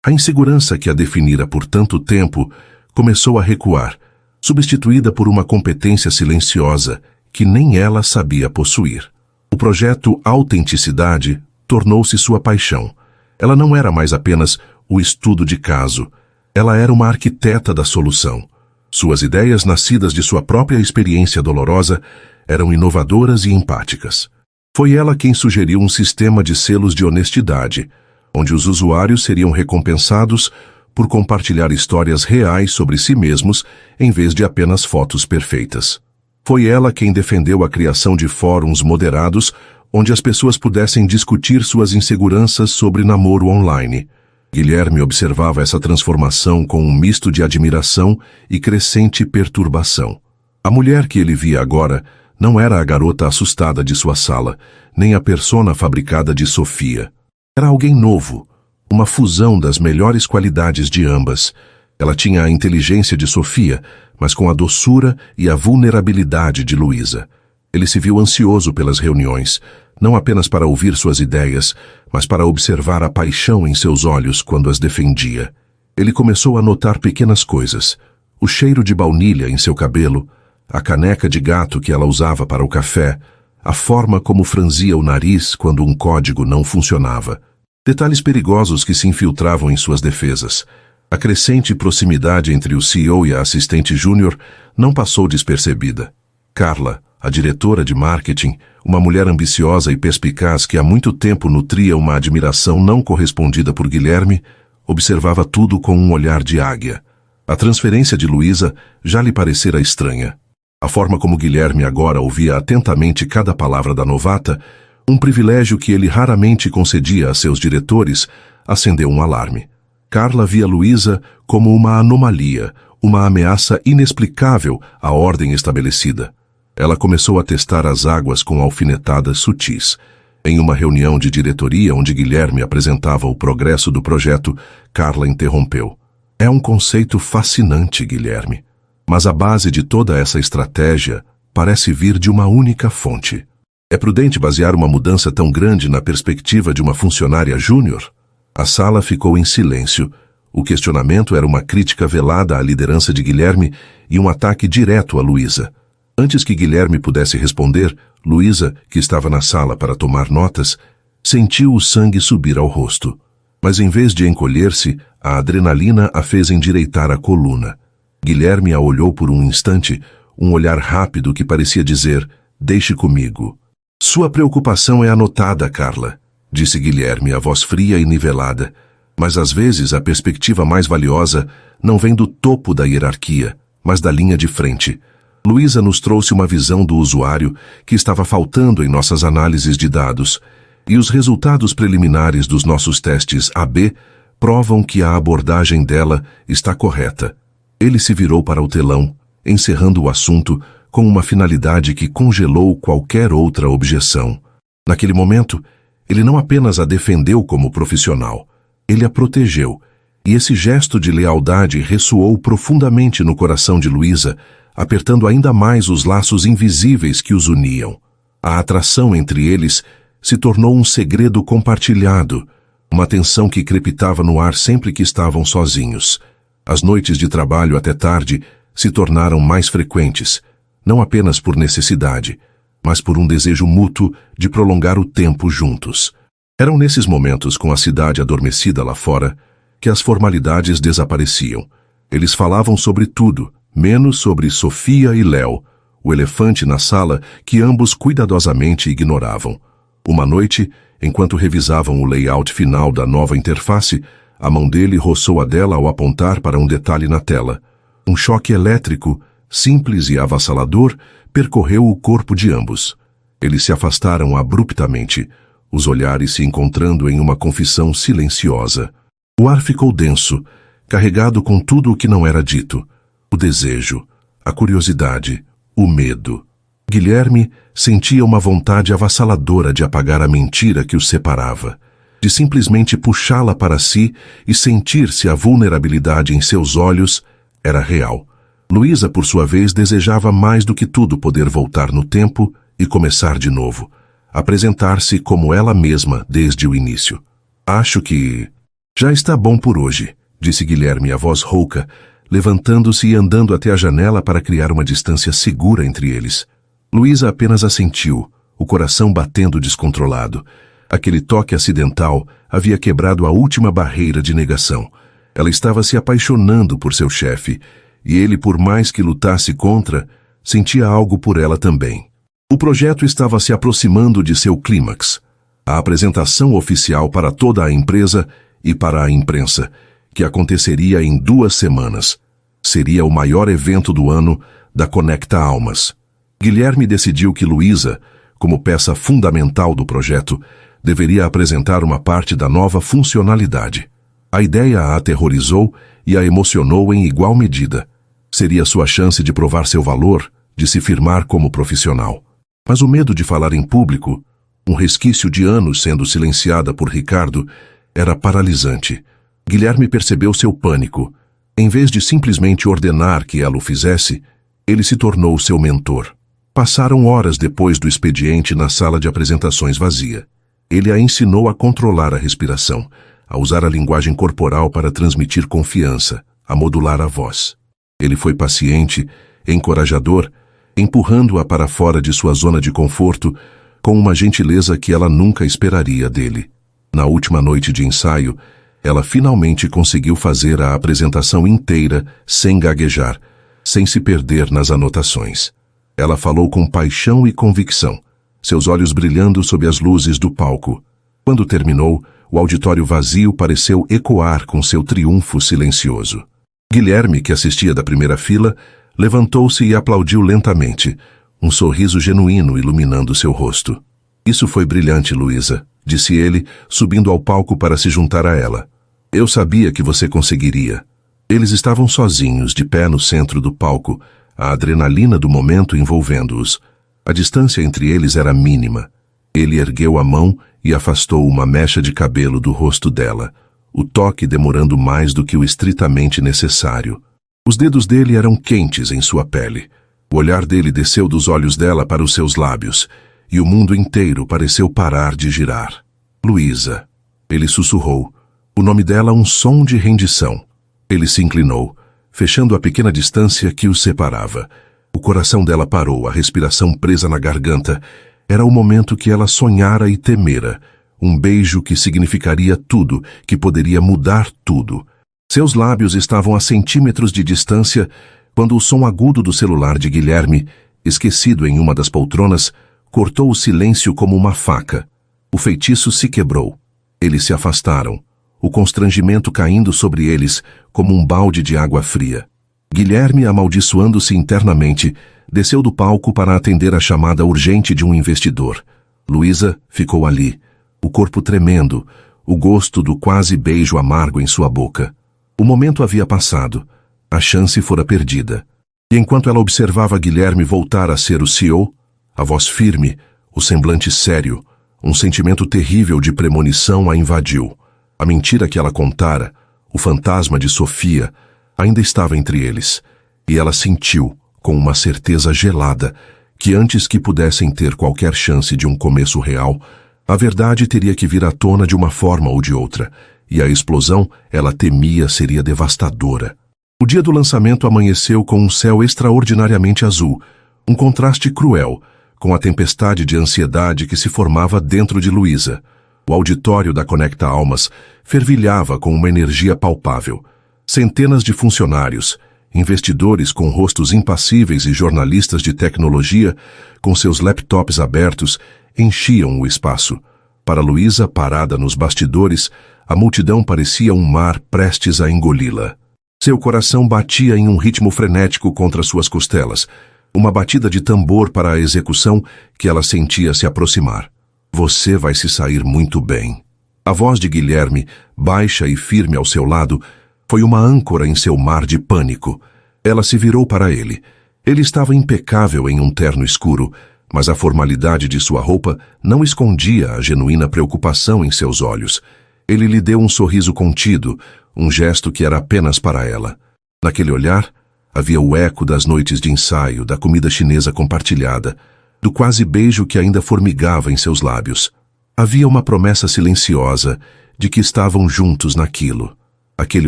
A insegurança que a definira por tanto tempo começou a recuar, substituída por uma competência silenciosa que nem ela sabia possuir. O projeto Autenticidade tornou-se sua paixão. Ela não era mais apenas o estudo de caso. Ela era uma arquiteta da solução. Suas ideias, nascidas de sua própria experiência dolorosa, eram inovadoras e empáticas. Foi ela quem sugeriu um sistema de selos de honestidade, onde os usuários seriam recompensados por compartilhar histórias reais sobre si mesmos em vez de apenas fotos perfeitas. Foi ela quem defendeu a criação de fóruns moderados onde as pessoas pudessem discutir suas inseguranças sobre namoro online. Guilherme observava essa transformação com um misto de admiração e crescente perturbação. A mulher que ele via agora não era a garota assustada de sua sala, nem a persona fabricada de Sofia. Era alguém novo, uma fusão das melhores qualidades de ambas. Ela tinha a inteligência de Sofia, mas com a doçura e a vulnerabilidade de Luísa. Ele se viu ansioso pelas reuniões, não apenas para ouvir suas ideias, mas para observar a paixão em seus olhos quando as defendia. Ele começou a notar pequenas coisas: o cheiro de baunilha em seu cabelo, a caneca de gato que ela usava para o café, a forma como franzia o nariz quando um código não funcionava. Detalhes perigosos que se infiltravam em suas defesas. A crescente proximidade entre o CEO e a assistente júnior não passou despercebida. Carla, a diretora de marketing, uma mulher ambiciosa e perspicaz que há muito tempo nutria uma admiração não correspondida por Guilherme, observava tudo com um olhar de águia. A transferência de Luísa já lhe parecera estranha. A forma como Guilherme agora ouvia atentamente cada palavra da novata, um privilégio que ele raramente concedia a seus diretores, acendeu um alarme. Carla via Luísa como uma anomalia, uma ameaça inexplicável à ordem estabelecida. Ela começou a testar as águas com alfinetadas sutis. Em uma reunião de diretoria onde Guilherme apresentava o progresso do projeto, Carla interrompeu. É um conceito fascinante, Guilherme. Mas a base de toda essa estratégia parece vir de uma única fonte. É prudente basear uma mudança tão grande na perspectiva de uma funcionária júnior? A sala ficou em silêncio. O questionamento era uma crítica velada à liderança de Guilherme e um ataque direto a Luísa. Antes que Guilherme pudesse responder, Luísa, que estava na sala para tomar notas, sentiu o sangue subir ao rosto. Mas em vez de encolher-se, a adrenalina a fez endireitar a coluna. Guilherme a olhou por um instante, um olhar rápido que parecia dizer: "Deixe comigo." "Sua preocupação é anotada, Carla", disse Guilherme, a voz fria e nivelada. "Mas às vezes a perspectiva mais valiosa não vem do topo da hierarquia, mas da linha de frente. Luísa nos trouxe uma visão do usuário que estava faltando em nossas análises de dados, e os resultados preliminares dos nossos testes AB provam que a abordagem dela está correta." Ele se virou para o telão, encerrando o assunto com uma finalidade que congelou qualquer outra objeção. Naquele momento, ele não apenas a defendeu como profissional, ele a protegeu, e esse gesto de lealdade ressoou profundamente no coração de Luísa, apertando ainda mais os laços invisíveis que os uniam. A atração entre eles se tornou um segredo compartilhado, uma tensão que crepitava no ar sempre que estavam sozinhos. As noites de trabalho até tarde se tornaram mais frequentes, não apenas por necessidade, mas por um desejo mútuo de prolongar o tempo juntos. Eram nesses momentos, com a cidade adormecida lá fora, que as formalidades desapareciam. Eles falavam sobre tudo, menos sobre Sofia e Léo, o elefante na sala que ambos cuidadosamente ignoravam. Uma noite, enquanto revisavam o layout final da nova interface, a mão dele roçou a dela ao apontar para um detalhe na tela. Um choque elétrico, simples e avassalador, percorreu o corpo de ambos. Eles se afastaram abruptamente, os olhares se encontrando em uma confissão silenciosa. O ar ficou denso, carregado com tudo o que não era dito. O desejo, a curiosidade, o medo. Guilherme sentia uma vontade avassaladora de apagar a mentira que os separava, de simplesmente puxá-la para si e sentir se a vulnerabilidade em seus olhos era real. Luísa, por sua vez, desejava mais do que tudo poder voltar no tempo e começar de novo, apresentar-se como ela mesma desde o início. "Acho que já está bom por hoje", disse Guilherme, a voz rouca, levantando-se e andando até a janela para criar uma distância segura entre eles. Luísa apenas assentiu, o coração batendo descontrolado. Aquele toque acidental havia quebrado a última barreira de negação. Ela estava se apaixonando por seu chefe, e ele, por mais que lutasse contra, sentia algo por ela também. O projeto estava se aproximando de seu clímax, a apresentação oficial para toda a empresa e para a imprensa, que aconteceria em 2 semanas. Seria o maior evento do ano da Conecta Almas. Guilherme decidiu que Luísa, como peça fundamental do projeto, deveria apresentar uma parte da nova funcionalidade. A ideia a aterrorizou e a emocionou em igual medida. Seria sua chance de provar seu valor, de se firmar como profissional. Mas o medo de falar em público, um resquício de anos sendo silenciada por Ricardo, era paralisante. Guilherme percebeu seu pânico. Em vez de simplesmente ordenar que ela o fizesse, ele se tornou seu mentor. Passaram horas depois do expediente na sala de apresentações vazia. Ele a ensinou a controlar a respiração, a usar a linguagem corporal para transmitir confiança, a modular a voz. Ele foi paciente, encorajador, empurrando-a para fora de sua zona de conforto, com uma gentileza que ela nunca esperaria dele. Na última noite de ensaio, ela finalmente conseguiu fazer a apresentação inteira sem gaguejar, sem se perder nas anotações. Ela falou com paixão e convicção, seus olhos brilhando sob as luzes do palco. Quando terminou, o auditório vazio pareceu ecoar com seu triunfo silencioso. Guilherme, que assistia da primeira fila, levantou-se e aplaudiu lentamente, um sorriso genuíno iluminando seu rosto. "Isso foi brilhante, Luísa", disse ele, subindo ao palco para se juntar a ela. "Eu sabia que você conseguiria." Eles estavam sozinhos, de pé no centro do palco, a adrenalina do momento envolvendo-os. A distância entre eles era mínima. Ele ergueu a mão e afastou uma mecha de cabelo do rosto dela, o toque demorando mais do que o estritamente necessário. Os dedos dele eram quentes em sua pele. O olhar dele desceu dos olhos dela para os seus lábios, e o mundo inteiro pareceu parar de girar. "Luísa", ele sussurrou, o nome dela um som de rendição. Ele se inclinou, fechando a pequena distância que os separava. O coração dela parou, a respiração presa na garganta. Era o momento que ela sonhara e temera, um beijo que significaria tudo, que poderia mudar tudo. Seus lábios estavam a centímetros de distância quando o som agudo do celular de Guilherme, esquecido em uma das poltronas, cortou o silêncio como uma faca. O feitiço se quebrou. Eles se afastaram, o constrangimento caindo sobre eles como um balde de água fria. Guilherme, amaldiçoando-se internamente, desceu do palco para atender a chamada urgente de um investidor. Luísa ficou ali, o corpo tremendo, o gosto do quase beijo amargo em sua boca. O momento havia passado. A chance fora perdida. E enquanto ela observava Guilherme voltar a ser o CEO, a voz firme, o semblante sério, um sentimento terrível de premonição a invadiu. A mentira que ela contara, o fantasma de Sofia, ainda estava entre eles, e ela sentiu, com uma certeza gelada, que antes que pudessem ter qualquer chance de um começo real, a verdade teria que vir à tona de uma forma ou de outra, e a explosão, ela temia, seria devastadora. O dia do lançamento amanheceu com um céu extraordinariamente azul, um contraste cruel, com a tempestade de ansiedade que se formava dentro de Luísa. O auditório da Conecta Almas fervilhava com uma energia palpável. Centenas de funcionários, investidores com rostos impassíveis e jornalistas de tecnologia, com seus laptops abertos, enchiam o espaço. Para Luísa, parada nos bastidores, a multidão parecia um mar prestes a engoli-la. Seu coração batia em um ritmo frenético contra suas costelas, uma batida de tambor para a execução que ela sentia se aproximar. "Você vai se sair muito bem." A voz de Guilherme, baixa e firme ao seu lado, foi uma âncora em seu mar de pânico. Ela se virou para ele. Ele estava impecável em um terno escuro, mas a formalidade de sua roupa não escondia a genuína preocupação em seus olhos. Ele lhe deu um sorriso contido, um gesto que era apenas para ela. Naquele olhar, havia o eco das noites de ensaio, da comida chinesa compartilhada, do quase beijo que ainda formigava em seus lábios. Havia uma promessa silenciosa de que estavam juntos naquilo. Aquele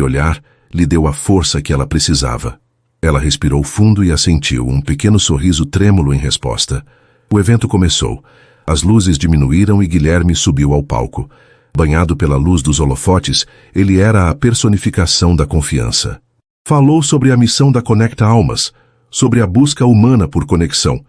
olhar lhe deu a força que ela precisava. Ela respirou fundo e assentiu, um pequeno sorriso trêmulo em resposta. O evento começou. As luzes diminuíram e Guilherme subiu ao palco. Banhado pela luz dos holofotes, ele era a personificação da confiança. Falou sobre a missão da Conecta Almas, sobre a busca humana por conexão,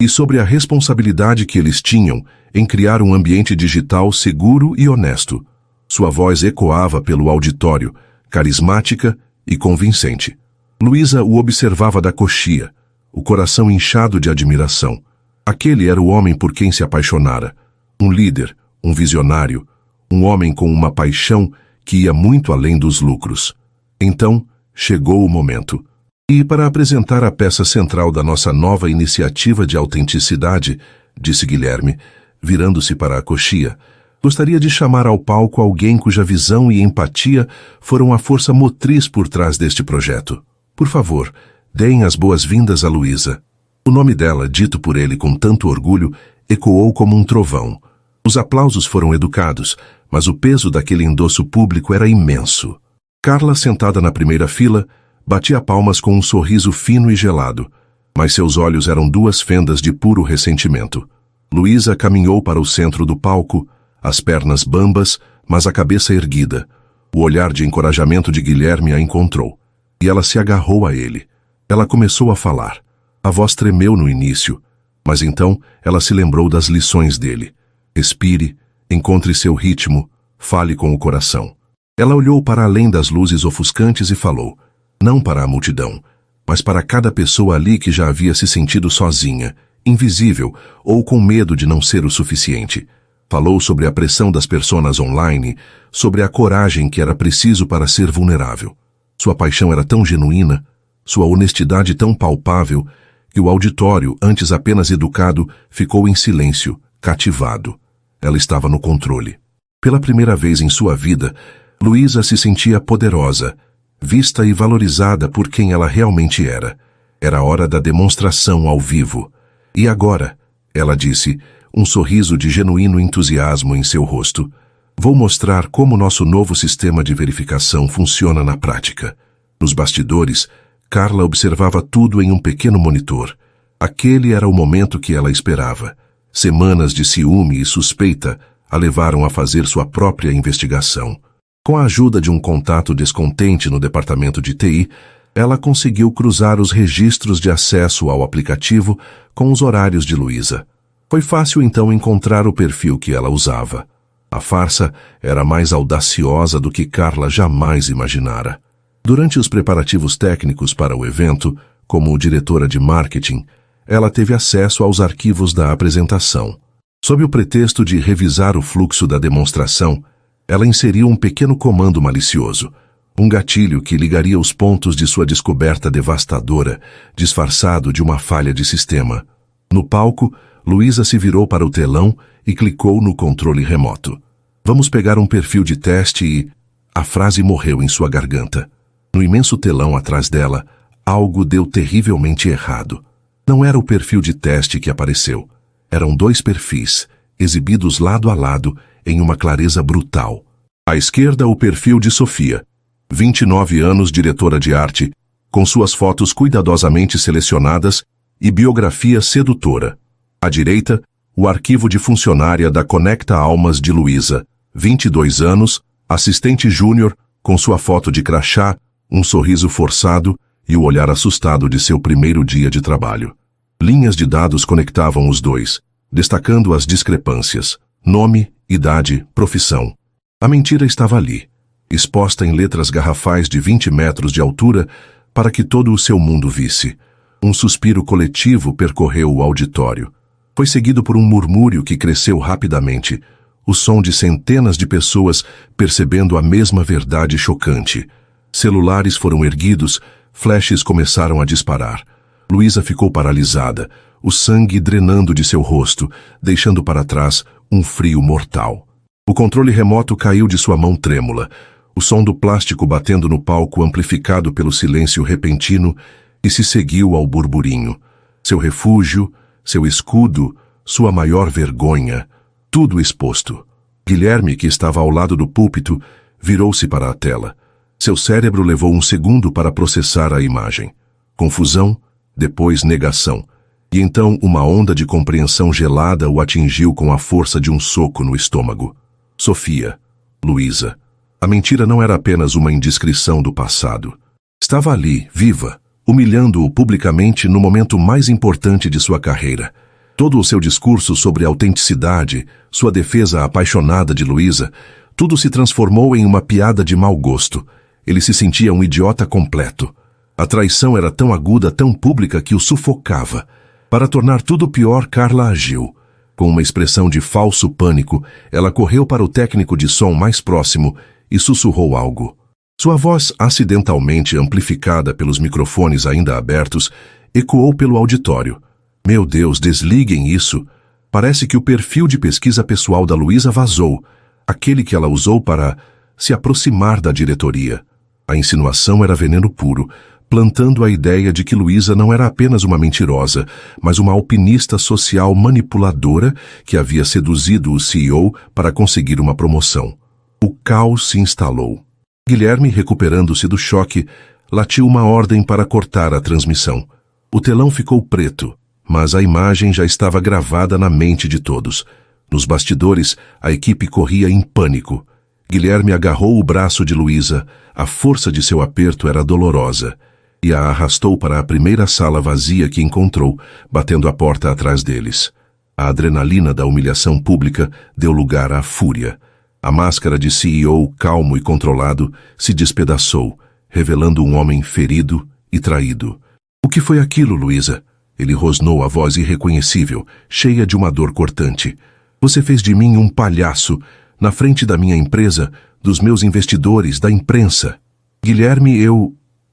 e sobre a responsabilidade que eles tinham em criar um ambiente digital seguro e honesto. Sua voz ecoava pelo auditório, carismática e convincente. Luísa o observava da coxia, o coração inchado de admiração. Aquele era o homem por quem se apaixonara. Um líder, um visionário, um homem com uma paixão que ia muito além dos lucros. Então, chegou o momento. E para apresentar a peça central da nossa nova iniciativa de autenticidade, disse Guilherme, virando-se para a coxia, gostaria de chamar ao palco alguém cuja visão e empatia foram a força motriz por trás deste projeto. Por favor, deem as boas-vindas a Luísa. O nome dela, dito por ele com tanto orgulho, ecoou como um trovão. Os aplausos foram educados, mas o peso daquele endosso público era imenso. Carla, sentada na primeira fila, batia palmas com um sorriso fino e gelado, mas seus olhos eram duas fendas de puro ressentimento. Luísa caminhou para o centro do palco, as pernas bambas, mas a cabeça erguida. O olhar de encorajamento de Guilherme a encontrou, e ela se agarrou a ele. Ela começou a falar. A voz tremeu no início, mas então ela se lembrou das lições dele. Respire, encontre seu ritmo, fale com o coração. Ela olhou para além das luzes ofuscantes e falou, não para a multidão, mas para cada pessoa ali que já havia se sentido sozinha, invisível ou com medo de não ser o suficiente. Falou sobre a pressão das personas online, sobre a coragem que era preciso para ser vulnerável. Sua paixão era tão genuína, sua honestidade tão palpável, que o auditório, antes apenas educado, ficou em silêncio, cativado. Ela estava no controle. Pela primeira vez em sua vida, Luísa se sentia poderosa, vista e valorizada por quem ela realmente era. Era a hora da demonstração ao vivo. E agora, ela disse, um sorriso de genuíno entusiasmo em seu rosto, vou mostrar como nosso novo sistema de verificação funciona na prática. Nos bastidores, Carla observava tudo em um pequeno monitor. Aquele era o momento que ela esperava. Semanas de ciúme e suspeita a levaram a fazer sua própria investigação. Com a ajuda de um contato descontente no departamento de TI, ela conseguiu cruzar os registros de acesso ao aplicativo com os horários de Luísa. Foi fácil então encontrar o perfil que ela usava. A farsa era mais audaciosa do que Carla jamais imaginara. Durante os preparativos técnicos para o evento, como diretora de marketing, ela teve acesso aos arquivos da apresentação. Sob o pretexto de revisar o fluxo da demonstração, ela inseriu um pequeno comando malicioso, um gatilho que ligaria os pontos de sua descoberta devastadora, disfarçado de uma falha de sistema. No palco, Luísa se virou para o telão e clicou no controle remoto. Vamos pegar um perfil de teste e... A frase morreu em sua garganta. No imenso telão atrás dela, algo deu terrivelmente errado. Não era o perfil de teste que apareceu. Eram dois perfis, exibidos lado a lado, em uma clareza brutal. À esquerda, o perfil de Sofia, 29 anos, diretora de arte, com suas fotos cuidadosamente selecionadas e biografia sedutora. À direita, o arquivo de funcionária da Conecta Almas de Luísa, 22 anos, assistente júnior, com sua foto de crachá, um sorriso forçado e o olhar assustado de seu primeiro dia de trabalho. Linhas de dados conectavam os dois, destacando as discrepâncias: nome, idade, profissão. A mentira estava ali, exposta em letras garrafais de 20 metros de altura para que todo o seu mundo visse. Um suspiro coletivo percorreu o auditório. Foi seguido por um murmúrio que cresceu rapidamente, o som de centenas de pessoas percebendo a mesma verdade chocante. Celulares foram erguidos, flashes começaram a disparar. Luísa ficou paralisada, o sangue drenando de seu rosto, deixando para trás um frio mortal. O controle remoto caiu de sua mão trêmula, o som do plástico batendo no palco amplificado pelo silêncio repentino, e se seguiu ao burburinho. Seu refúgio, seu escudo, sua maior vergonha, tudo exposto. Guilherme, que estava ao lado do púlpito, virou-se para a tela. Seu cérebro levou um segundo para processar a imagem. Confusão, depois negação. E então uma onda de compreensão gelada o atingiu com a força de um soco no estômago. Sofia, Luísa. A mentira não era apenas uma indiscrição do passado. Estava ali, viva, humilhando-o publicamente no momento mais importante de sua carreira. Todo o seu discurso sobre autenticidade, sua defesa apaixonada de Luísa, tudo se transformou em uma piada de mau gosto. Ele se sentia um idiota completo. A traição era tão aguda, tão pública, que o sufocava. Para tornar tudo pior, Carla agiu. Com uma expressão de falso pânico, ela correu para o técnico de som mais próximo e sussurrou algo. Sua voz, acidentalmente amplificada pelos microfones ainda abertos, ecoou pelo auditório. Meu Deus, desliguem isso. Parece que o perfil de pesquisa pessoal da Luísa vazou, aquele que ela usou para se aproximar da diretoria. A insinuação era veneno puro, plantando a ideia de que Luísa não era apenas uma mentirosa, mas uma alpinista social manipuladora que havia seduzido o CEO para conseguir uma promoção. O caos se instalou. Guilherme, recuperando-se do choque, latiu uma ordem para cortar a transmissão. O telão ficou preto, mas a imagem já estava gravada na mente de todos. Nos bastidores, a equipe corria em pânico. Guilherme agarrou o braço de Luísa, a força de seu aperto era dolorosa, e a arrastou para a primeira sala vazia que encontrou, batendo a porta atrás deles. A adrenalina da humilhação pública deu lugar à fúria. A máscara de CEO, calmo e controlado, se despedaçou, revelando um homem ferido e traído. O que foi aquilo, Luísa? Ele rosnou a voz irreconhecível, cheia de uma dor cortante. Você fez de mim um palhaço, na frente da minha empresa, dos meus investidores, da imprensa. Guilherme,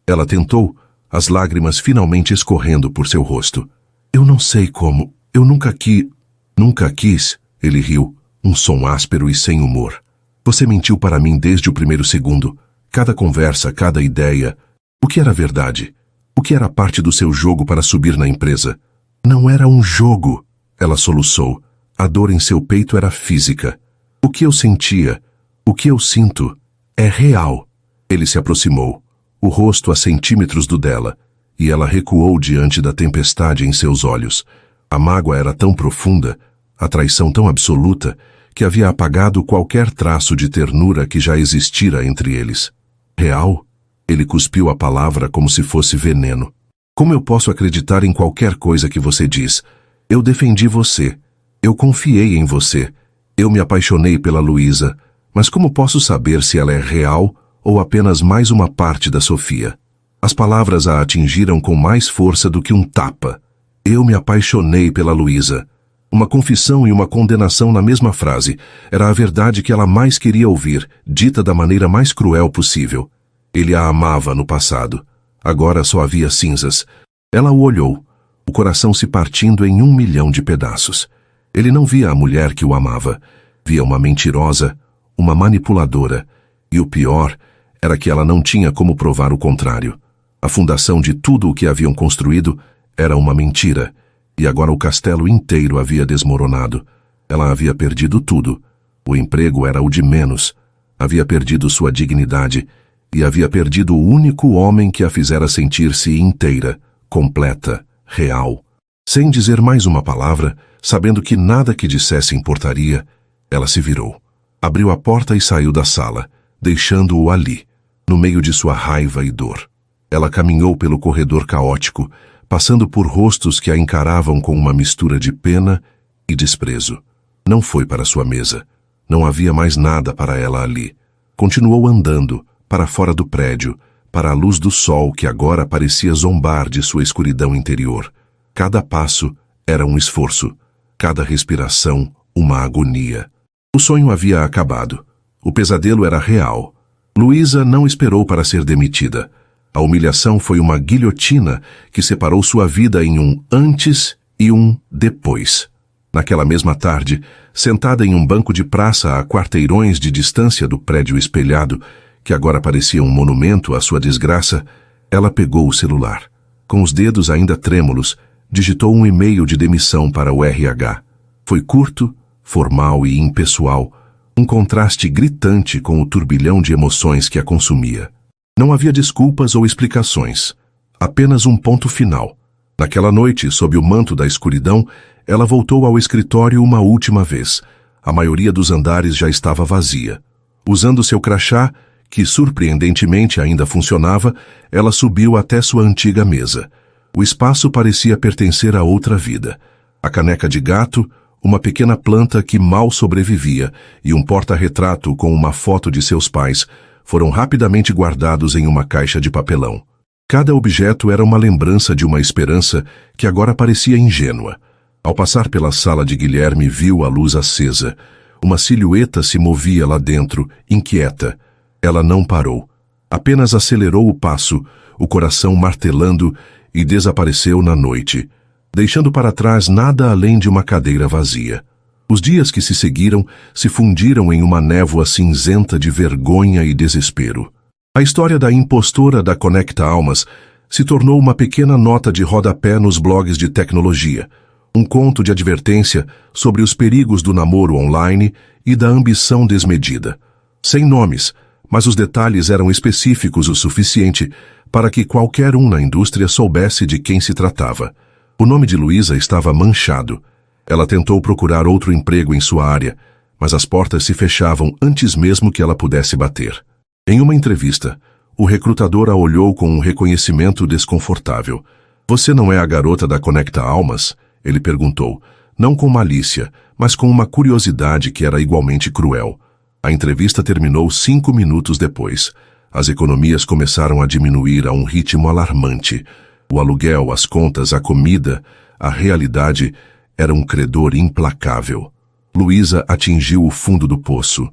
Ela tentou, as lágrimas finalmente escorrendo por seu rosto. Eu não sei como. Eu nunca quis. Ele riu, um som áspero e sem humor. Você mentiu para mim desde o primeiro segundo. Cada conversa, cada ideia. O que era verdade? O que era parte do seu jogo para subir na empresa? Não era um jogo, ela soluçou. A dor em seu peito era física. O que eu sentia, o que eu sinto, é real. Ele se aproximou, o rosto a centímetros do dela, e ela recuou diante da tempestade em seus olhos. A mágoa era tão profunda, a traição tão absoluta, que havia apagado qualquer traço de ternura que já existira entre eles. Real? Ele cuspiu a palavra como se fosse veneno. Como eu posso acreditar em qualquer coisa que você diz? Eu defendi você. Eu confiei em você. Eu me apaixonei pela Luísa. Mas como posso saber se ela é real ou apenas mais uma parte da Sofia? As palavras a atingiram com mais força do que um tapa. Eu me apaixonei pela Luísa. Uma confissão e uma condenação na mesma frase. Era a verdade que ela mais queria ouvir, dita da maneira mais cruel possível. Ele a amava no passado. Agora só havia cinzas. Ela o olhou, o coração se partindo em 1 milhão de pedaços. Ele não via a mulher que o amava. Via uma mentirosa, uma manipuladora. E o pior era que ela não tinha como provar o contrário. A fundação de tudo o que haviam construído era uma mentira. E agora o castelo inteiro havia desmoronado. Ela havia perdido tudo. O emprego era o de menos. Havia perdido sua dignidade. E havia perdido o único homem que a fizera sentir-se inteira, completa, real. Sem dizer mais uma palavra, sabendo que nada que dissesse importaria, ela se virou. Abriu a porta e saiu da sala, deixando-o ali, no meio de sua raiva e dor. Ela caminhou pelo corredor caótico, passando por rostos que a encaravam com uma mistura de pena e desprezo. Não foi para sua mesa. Não havia mais nada para ela ali. Continuou andando, para fora do prédio, para a luz do sol que agora parecia zombar de sua escuridão interior. Cada passo era um esforço, cada respiração uma agonia. O sonho havia acabado. O pesadelo era real. Luísa não esperou para ser demitida. A humilhação foi uma guilhotina que separou sua vida em um antes e um depois. Naquela mesma tarde, sentada em um banco de praça a quarteirões de distância do prédio espelhado, que agora parecia um monumento à sua desgraça, ela pegou o celular. Com os dedos ainda trêmulos, digitou um e-mail de demissão para o RH. Foi curto, formal e impessoal, um contraste gritante com o turbilhão de emoções que a consumia. Não havia desculpas ou explicações, apenas um ponto final. Naquela noite, sob o manto da escuridão, ela voltou ao escritório uma última vez. A maioria dos andares já estava vazia. Usando seu crachá, que surpreendentemente ainda funcionava, ela subiu até sua antiga mesa. O espaço parecia pertencer a outra vida. A caneca de gato, uma pequena planta que mal sobrevivia e um porta-retrato com uma foto de seus pais foram rapidamente guardados em uma caixa de papelão. Cada objeto era uma lembrança de uma esperança que agora parecia ingênua. Ao passar pela sala de Guilherme, viu a luz acesa. Uma silhueta se movia lá dentro, inquieta. Ela não parou. Apenas acelerou o passo, o coração martelando, e desapareceu na noite, deixando para trás nada além de uma cadeira vazia. Os dias que se seguiram se fundiram em uma névoa cinzenta de vergonha e desespero. A história da impostora da Conecta Almas se tornou uma pequena nota de rodapé nos blogs de tecnologia, um conto de advertência sobre os perigos do namoro online e da ambição desmedida. Sem nomes, mas os detalhes eram específicos o suficiente para que qualquer um na indústria soubesse de quem se tratava. O nome de Luísa estava manchado. Ela tentou procurar outro emprego em sua área, mas as portas se fechavam antes mesmo que ela pudesse bater. Em uma entrevista, o recrutador a olhou com um reconhecimento desconfortável. "Você não é a garota da Conecta Almas?" Ele perguntou, não com malícia, mas com uma curiosidade que era igualmente cruel. A entrevista terminou 5 minutos depois. As economias começaram a diminuir a um ritmo alarmante. O aluguel, as contas, a comida, a realidade era um credor implacável. Luísa atingiu o fundo do poço.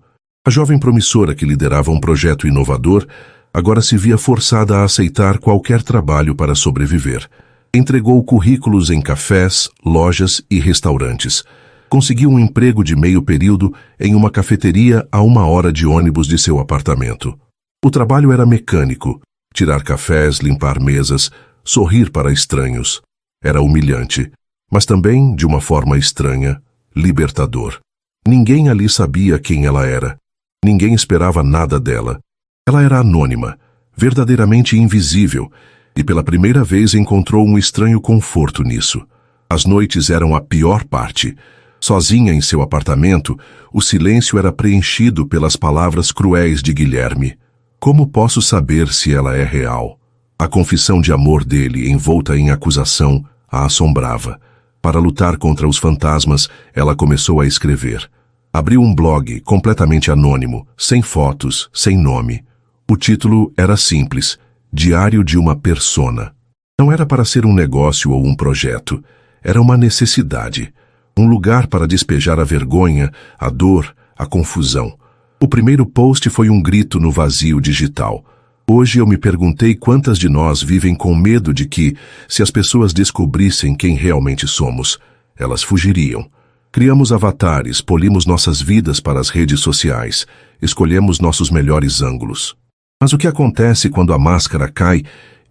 A jovem promissora que liderava um projeto inovador agora se via forçada a aceitar qualquer trabalho para sobreviver. Entregou currículos em cafés, lojas e restaurantes. Conseguiu um emprego de meio período em uma cafeteria a 1 hora de ônibus de seu apartamento. O trabalho era mecânico: tirar cafés, limpar mesas, sorrir para estranhos. Era humilhante, mas também, de uma forma estranha, libertador. Ninguém ali sabia quem ela era. Ninguém esperava nada dela. Ela era anônima, verdadeiramente invisível, e pela primeira vez encontrou um estranho conforto nisso. As noites eram a pior parte. Sozinha em seu apartamento, o silêncio era preenchido pelas palavras cruéis de Guilherme. Como posso saber se ela é real? A confissão de amor dele, envolta em acusação, a assombrava. Para lutar contra os fantasmas, ela começou a escrever. Abriu um blog completamente anônimo, sem fotos, sem nome. O título era simples: Diário de uma Persona. Não era para ser um negócio ou um projeto. Era uma necessidade. Um lugar para despejar a vergonha, a dor, a confusão. O primeiro post foi um grito no vazio digital. Hoje eu me perguntei quantas de nós vivem com medo de que, se as pessoas descobrissem quem realmente somos, elas fugiriam. Criamos avatares, polimos nossas vidas para as redes sociais, escolhemos nossos melhores ângulos. Mas o que acontece quando a máscara cai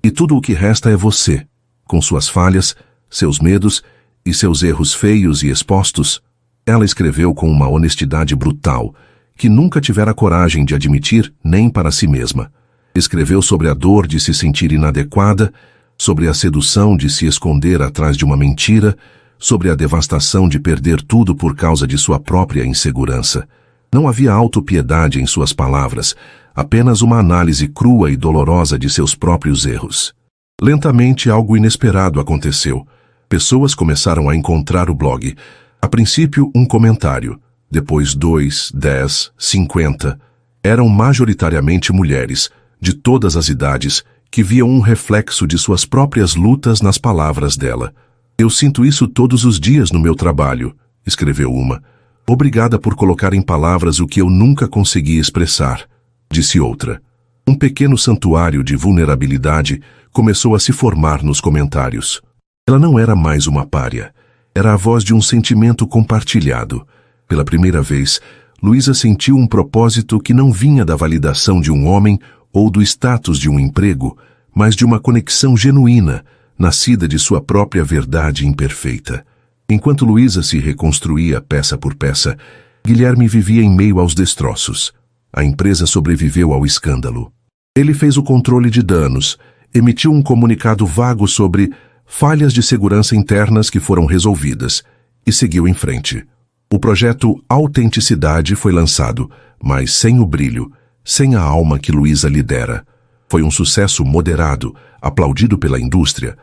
e tudo o que resta é você, com suas falhas, seus medos e seus erros feios e expostos? Ela escreveu com uma honestidade brutal, que nunca tivera coragem de admitir nem para si mesma. Escreveu sobre a dor de se sentir inadequada, sobre a sedução de se esconder atrás de uma mentira, sobre a devastação de perder tudo por causa de sua própria insegurança. Não havia autopiedade em suas palavras, apenas uma análise crua e dolorosa de seus próprios erros. Lentamente, algo inesperado aconteceu. Pessoas começaram a encontrar o blog. A princípio, um comentário. Depois 2, 10, 50. Eram majoritariamente mulheres, de todas as idades, que viam um reflexo de suas próprias lutas nas palavras dela. "Eu sinto isso todos os dias no meu trabalho", escreveu uma. "Obrigada por colocar em palavras o que eu nunca consegui expressar", disse outra. Um pequeno santuário de vulnerabilidade começou a se formar nos comentários. Ela não era mais uma pária. Era a voz de um sentimento compartilhado. Pela primeira vez, Luísa sentiu um propósito que não vinha da validação de um homem ou do status de um emprego, mas de uma conexão genuína, nascida de sua própria verdade imperfeita. Enquanto Luísa se reconstruía peça por peça, Guilherme vivia em meio aos destroços. A empresa sobreviveu ao escândalo. Ele fez o controle de danos, emitiu um comunicado vago sobre falhas de segurança internas que foram resolvidas e seguiu em frente. O projeto Autenticidade foi lançado, mas sem o brilho, sem a alma que Luísa lidera. Foi um sucesso moderado, aplaudido pela indústria,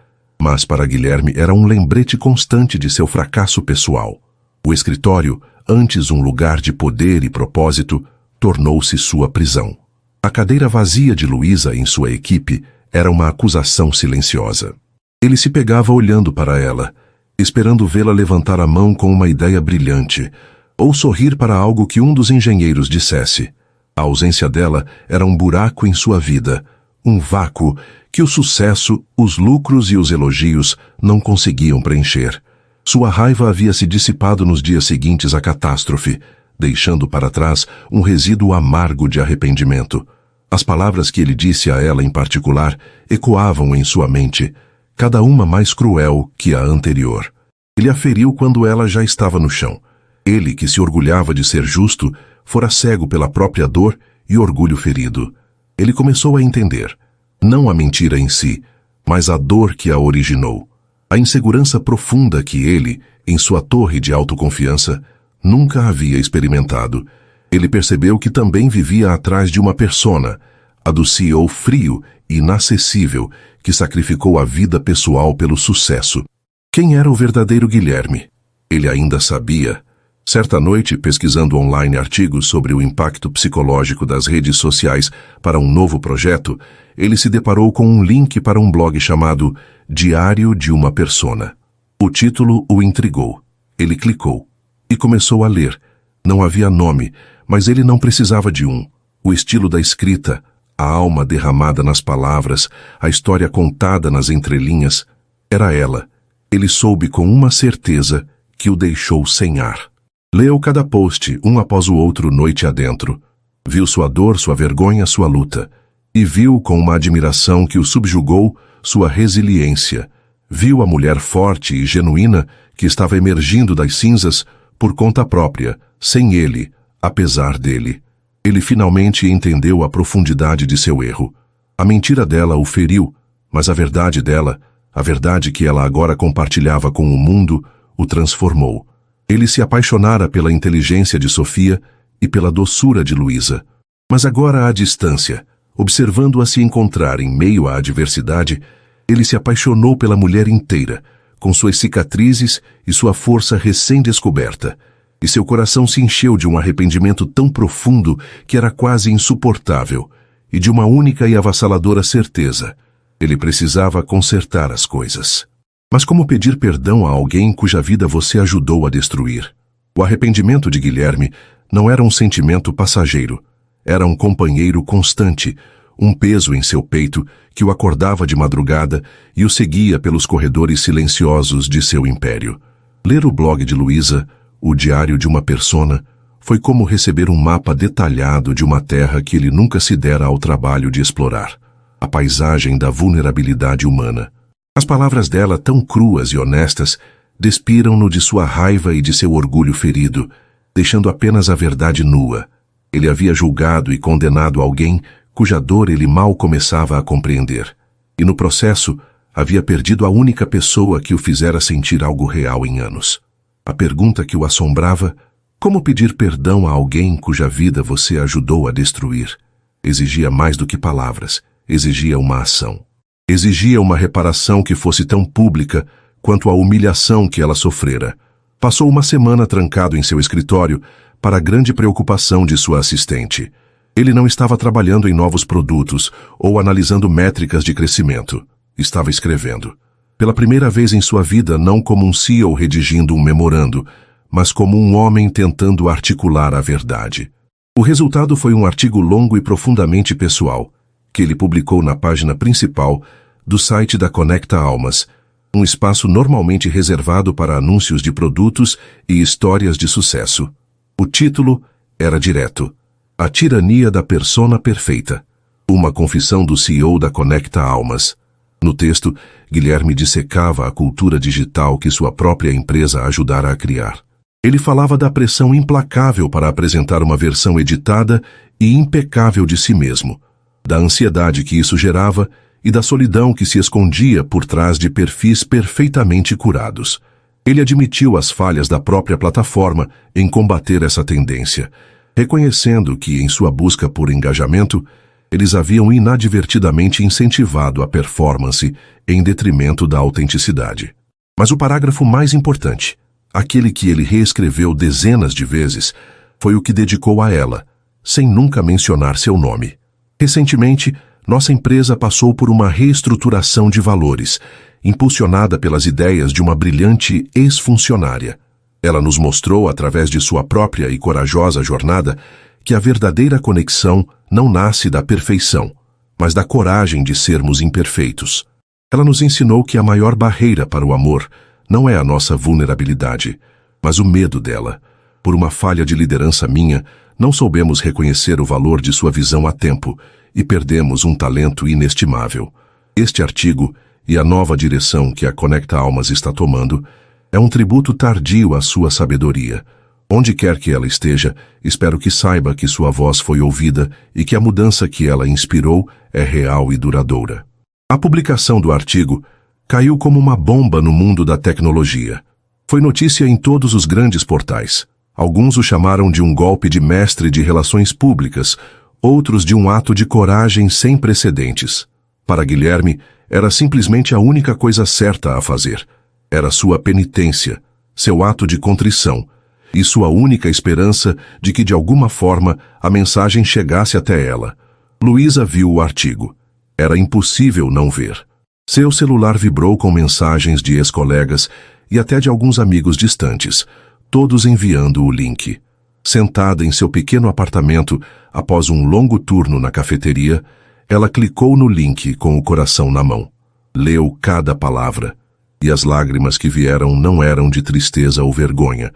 Mas para Guilherme era um lembrete constante de seu fracasso pessoal. O escritório, antes um lugar de poder e propósito, tornou-se sua prisão. A cadeira vazia de Luísa em sua equipe era uma acusação silenciosa. Ele se pegava olhando para ela, esperando vê-la levantar a mão com uma ideia brilhante, ou sorrir para algo que um dos engenheiros dissesse. A ausência dela era um buraco em sua vida, um vácuo que o sucesso, os lucros e os elogios não conseguiam preencher. Sua raiva havia se dissipado nos dias seguintes à catástrofe, deixando para trás um resíduo amargo de arrependimento. As palavras que ele disse a ela em particular ecoavam em sua mente, cada uma mais cruel que a anterior. Ele a feriu quando ela já estava no chão. Ele, que se orgulhava de ser justo, fora cego pela própria dor e orgulho ferido. Ele começou a entender, não a mentira em si, mas a dor que a originou. A insegurança profunda que ele, em sua torre de autoconfiança, nunca havia experimentado. Ele percebeu que também vivia atrás de uma persona, a do CEO frio e inacessível, que sacrificou a vida pessoal pelo sucesso. Quem era o verdadeiro Guilherme? Ele ainda sabia. Certa noite, pesquisando online artigos sobre o impacto psicológico das redes sociais para um novo projeto, ele se deparou com um link para um blog chamado Diário de uma Persona. O título o intrigou. Ele clicou e começou a ler. Não havia nome, mas ele não precisava de um. O estilo da escrita, a alma derramada nas palavras, a história contada nas entrelinhas, era ela. Ele soube com uma certeza que o deixou sem ar. Leu cada post, um após o outro, noite adentro. Viu sua dor, sua vergonha, sua luta. E viu, com uma admiração que o subjugou, sua resiliência. Viu a mulher forte e genuína que estava emergindo das cinzas por conta própria, sem ele, apesar dele. Ele finalmente entendeu a profundidade de seu erro. A mentira dela o feriu, mas a verdade dela, a verdade que ela agora compartilhava com o mundo, o transformou. Ele se apaixonara pela inteligência de Sofia e pela doçura de Luísa. Mas agora, à distância, observando-a se encontrar em meio à adversidade, ele se apaixonou pela mulher inteira, com suas cicatrizes e sua força recém-descoberta, e seu coração se encheu de um arrependimento tão profundo que era quase insuportável, e de uma única e avassaladora certeza: ele precisava consertar as coisas. Mas como pedir perdão a alguém cuja vida você ajudou a destruir? O arrependimento de Guilherme não era um sentimento passageiro. Era um companheiro constante, um peso em seu peito que o acordava de madrugada e o seguia pelos corredores silenciosos de seu império. Ler o blog de Luísa, o diário de uma persona, foi como receber um mapa detalhado de uma terra que ele nunca se dera ao trabalho de explorar. A paisagem da vulnerabilidade humana. As palavras dela, tão cruas e honestas, despiram-no de sua raiva e de seu orgulho ferido, deixando apenas a verdade nua. Ele havia julgado e condenado alguém cuja dor ele mal começava a compreender. E no processo, havia perdido a única pessoa que o fizera sentir algo real em anos. A pergunta que o assombrava: como pedir perdão a alguém cuja vida você ajudou a destruir? Exigia mais do que palavras, exigia uma ação. Exigia uma reparação que fosse tão pública quanto a humilhação que ela sofrera. Passou uma semana trancado em seu escritório, para a grande preocupação de sua assistente. Ele não estava trabalhando em novos produtos ou analisando métricas de crescimento. Estava escrevendo. Pela primeira vez em sua vida, não como um CEO redigindo um memorando, mas como um homem tentando articular a verdade. O resultado foi um artigo longo e profundamente pessoal, que ele publicou na página principal do site da Conecta Almas, um espaço normalmente reservado para anúncios de produtos e histórias de sucesso. O título era direto: A Tirania da Persona Perfeita, uma confissão do CEO da Conecta Almas. No texto, Guilherme dissecava a cultura digital que sua própria empresa ajudara a criar. Ele falava da pressão implacável para apresentar uma versão editada e impecável de si mesmo, da ansiedade que isso gerava e da solidão que se escondia por trás de perfis perfeitamente curados. Ele admitiu as falhas da própria plataforma em combater essa tendência, reconhecendo que, em sua busca por engajamento, Eles haviam inadvertidamente incentivado a performance em detrimento da autenticidade. Mas o parágrafo mais importante, aquele que ele reescreveu dezenas de vezes, foi o que dedicou a ela, sem nunca mencionar seu nome. Recentemente, nossa empresa passou por uma reestruturação de valores, impulsionada pelas ideias de uma brilhante ex-funcionária. Ela nos mostrou, através de sua própria e corajosa jornada, que a verdadeira conexão não nasce da perfeição, mas da coragem de sermos imperfeitos. Ela nos ensinou que a maior barreira para o amor não é a nossa vulnerabilidade, mas o medo dela. Por uma falha de liderança minha, não soubemos reconhecer o valor de sua visão a tempo e perdemos um talento inestimável. Este artigo e a nova direção que a Conecta Almas está tomando é um tributo tardio à sua sabedoria. Onde quer que ela esteja, espero que saiba que sua voz foi ouvida e que a mudança que ela inspirou é real e duradoura. A publicação do artigo caiu como uma bomba no mundo da tecnologia. Foi notícia em todos os grandes portais. Alguns o chamaram de um golpe de mestre de relações públicas, outros de um ato de coragem sem precedentes. Para Guilherme, era simplesmente a única coisa certa a fazer. Era sua penitência, seu ato de contrição, e sua única esperança de que de alguma forma a mensagem chegasse até ela. Luísa viu o artigo. Era impossível não ver. Seu celular vibrou com mensagens de ex-colegas e até de alguns amigos distantes, todos enviando o link. Sentada em seu pequeno apartamento, após um longo turno na cafeteria, ela clicou no link com o coração na mão. Leu cada palavra, e as lágrimas que vieram não eram de tristeza ou vergonha,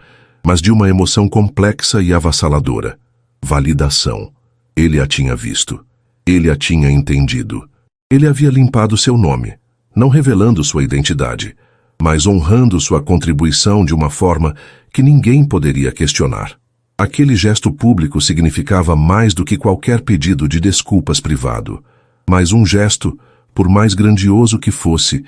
mas de uma emoção complexa e avassaladora. Validação. Ele a tinha visto. Ele a tinha entendido. Ele havia limpado seu nome, não revelando sua identidade, mas honrando sua contribuição de uma forma que ninguém poderia questionar. Aquele gesto público significava mais do que qualquer pedido de desculpas privado, mas um gesto, por mais grandioso que fosse,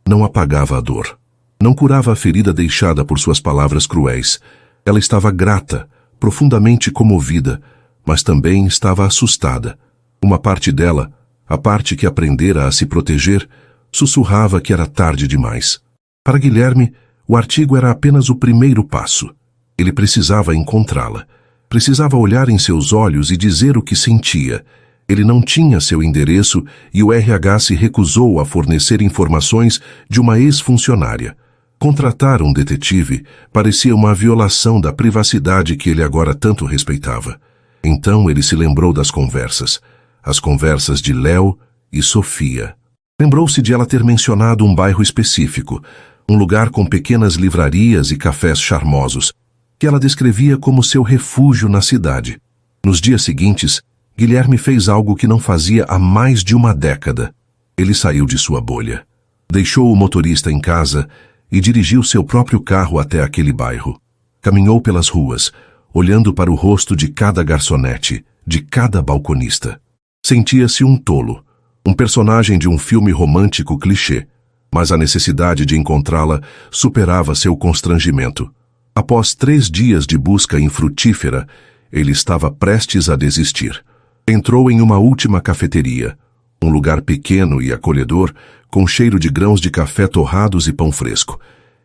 não apagava a dor. Não curava a ferida deixada por suas palavras cruéis. Ela estava grata, profundamente comovida, mas também estava assustada. Uma parte dela, a parte que aprendera a se proteger, sussurrava que era tarde demais. Para Guilherme, o artigo era apenas o primeiro passo. Ele precisava encontrá-la. Precisava olhar em seus olhos e dizer o que sentia. Ele não tinha seu endereço e o RH se recusou a fornecer informações de uma ex-funcionária. Contratar um detetive parecia uma violação da privacidade que ele agora tanto respeitava. Então ele se lembrou das conversas. As conversas de Léo e Sofia. Lembrou-se de ela ter mencionado um bairro específico, um lugar com pequenas livrarias e cafés charmosos, que ela descrevia como seu refúgio na cidade. Nos dias seguintes, Guilherme fez algo que não fazia há mais de uma década. Ele saiu de sua bolha. Deixou o motorista em casa e dirigiu seu próprio carro até aquele bairro. Caminhou pelas ruas, olhando para o rosto de cada garçonete, de cada balconista. Sentia-se um tolo, um personagem de um filme romântico clichê, mas a necessidade de encontrá-la superava seu constrangimento. Após 3 dias de busca infrutífera, ele estava prestes a desistir. Entrou em uma última cafeteria, um lugar pequeno e acolhedor, com cheiro de grãos de café torrados e pão fresco.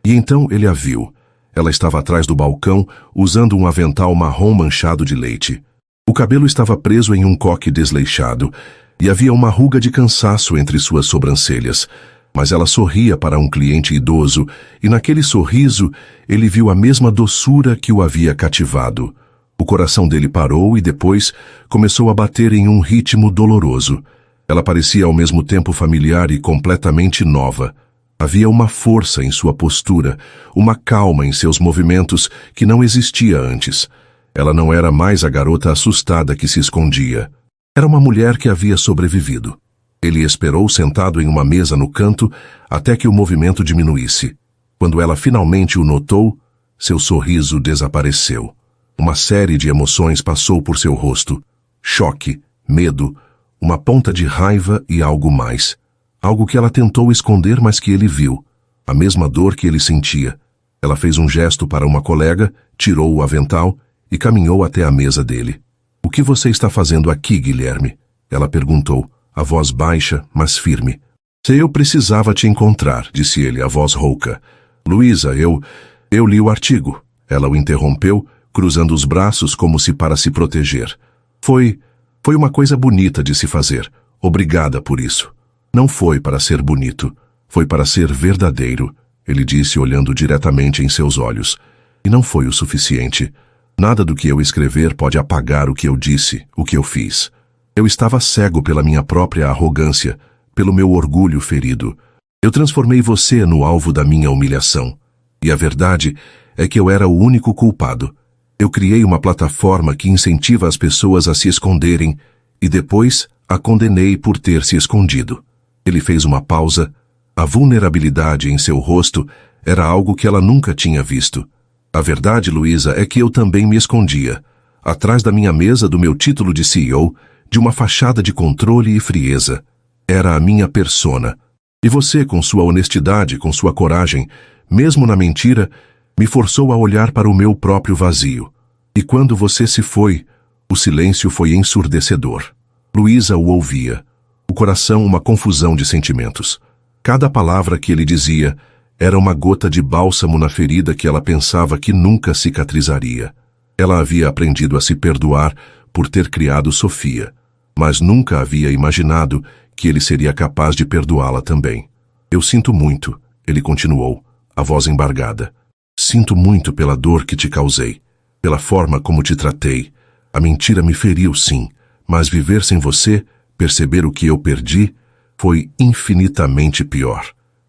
E então ele a viu. Ela estava atrás do balcão, usando um avental marrom manchado de leite. O cabelo estava preso em um coque desleixado, e havia uma ruga de cansaço entre suas sobrancelhas. Mas ela sorria para um cliente idoso, e naquele sorriso ele viu a mesma doçura que o havia cativado. O coração dele parou e depois começou a bater em um ritmo doloroso. Ela parecia ao mesmo tempo familiar e completamente nova. Havia uma força em sua postura, uma calma em seus movimentos que não existia antes. Ela não era mais a garota assustada que se escondia. Era uma mulher que havia sobrevivido. Ele esperou sentado em uma mesa no canto até que o movimento diminuísse. Quando ela finalmente o notou, seu sorriso desapareceu. Uma série de emoções passou por seu rosto. Choque, medo, uma ponta de raiva e algo mais. Algo que ela tentou esconder, mas que ele viu. A mesma dor que ele sentia. Ela fez um gesto para uma colega, tirou o avental e caminhou até a mesa dele. "O que você está fazendo aqui, Guilherme?" Ela perguntou, a voz baixa, mas firme. Se eu precisava te encontrar, disse ele, a voz rouca. Luísa, eu li o artigo. Ela o interrompeu, cruzando os braços como se para se proteger. Foi uma coisa bonita de se fazer. Obrigada por isso. Não foi para ser bonito. Foi para ser verdadeiro, ele disse olhando diretamente em seus olhos. E não foi o suficiente. Nada do que eu escrever pode apagar o que eu disse, o que eu fiz. Eu estava cego pela minha própria arrogância, pelo meu orgulho ferido. Eu transformei você no alvo da minha humilhação. E a verdade é que eu era o único culpado. Eu criei uma plataforma que incentiva as pessoas a se esconderem e depois a condenei por ter se escondido. Ele fez uma pausa. A vulnerabilidade em seu rosto era algo que ela nunca tinha visto. A verdade, Luísa, é que eu também me escondia. Atrás da minha mesa do meu título de CEO, de uma fachada de controle e frieza. Era a minha persona. E você, com sua honestidade, com sua coragem, mesmo na mentira, me forçou a olhar para o meu próprio vazio. E quando você se foi, o silêncio foi ensurdecedor. Luísa o ouvia. O coração uma confusão de sentimentos. Cada palavra que ele dizia era uma gota de bálsamo na ferida que ela pensava que nunca cicatrizaria. Ela havia aprendido a se perdoar por ter criado Sofia, mas nunca havia imaginado que ele seria capaz de perdoá-la também. Eu sinto muito, ele continuou, a voz embargada. Sinto muito pela dor que te causei, pela forma como te tratei. A mentira me feriu, sim, mas viver sem você, perceber o que eu perdi, foi infinitamente pior.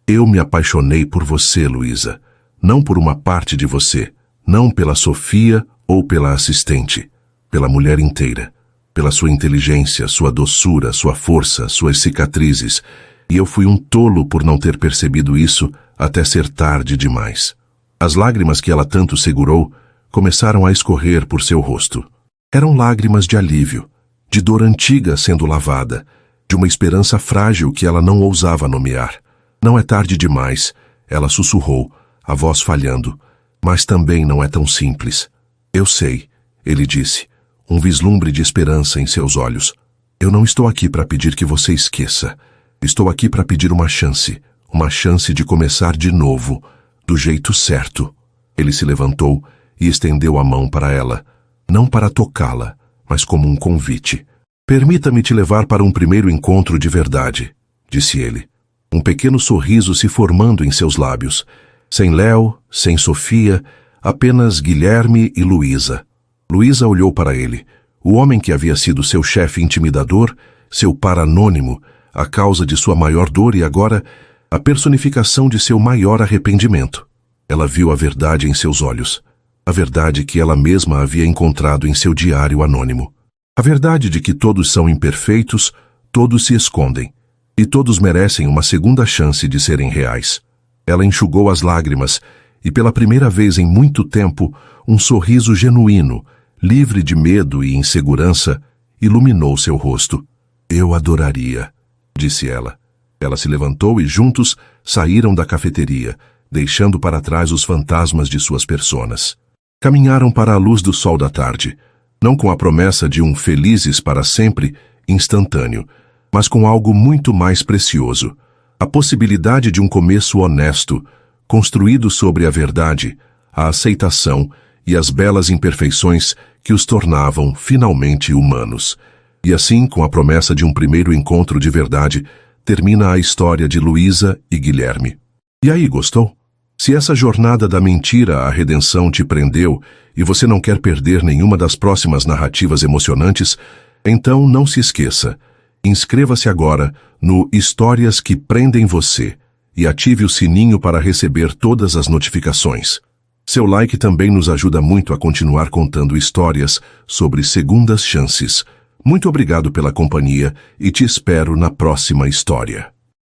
Eu me apaixonei por você, Luísa, não por uma parte de você, não pela Sofia ou pela assistente, pela mulher inteira, pela sua inteligência, sua doçura, sua força, suas cicatrizes, e eu fui um tolo por não ter percebido isso até ser tarde demais. As lágrimas que ela tanto segurou começaram a escorrer por seu rosto. Eram lágrimas de alívio, de dor antiga sendo lavada, de uma esperança frágil que ela não ousava nomear. Não é tarde demais, ela sussurrou, a voz falhando, mas também não é tão simples. Eu sei, ele disse, um vislumbre de esperança em seus olhos. Eu não estou aqui para pedir que você esqueça. Estou aqui para pedir uma chance de começar de novo, do jeito certo. Ele se levantou e estendeu a mão para ela, não para tocá-la, mas como um convite. Permita-me te levar para um primeiro encontro de verdade, disse ele. Um pequeno sorriso se formando em seus lábios. Sem Léo, sem Sofia, apenas Guilherme e Luísa. Luísa olhou para ele, o homem que havia sido seu chefe intimidador, seu par anônimo, a causa de sua maior dor e agora a personificação de seu maior arrependimento. Ela viu a verdade em seus olhos, a verdade que ela mesma havia encontrado em seu diário anônimo. A verdade de que todos são imperfeitos, todos se escondem, e todos merecem uma segunda chance de serem reais. Ela enxugou as lágrimas e, pela primeira vez em muito tempo, um sorriso genuíno, livre de medo e insegurança, iluminou seu rosto. Eu adoraria, disse ela. Ela se levantou e juntos saíram da cafeteria, deixando para trás os fantasmas de suas personas. Caminharam para a luz do sol da tarde, não com a promessa de um felizes para sempre instantâneo, mas com algo muito mais precioso, a possibilidade de um começo honesto, construído sobre a verdade, a aceitação e as belas imperfeições que os tornavam finalmente humanos. E assim, com a promessa de um primeiro encontro de verdade, termina a história de Luísa e Guilherme. E aí, gostou? Se essa jornada da mentira à redenção te prendeu e você não quer perder nenhuma das próximas narrativas emocionantes, então não se esqueça. Inscreva-se agora no Histórias que Prendem Você e ative o sininho para receber todas as notificações. Seu like também nos ajuda muito a continuar contando histórias sobre segundas chances. Muito obrigado pela companhia e te espero na próxima história.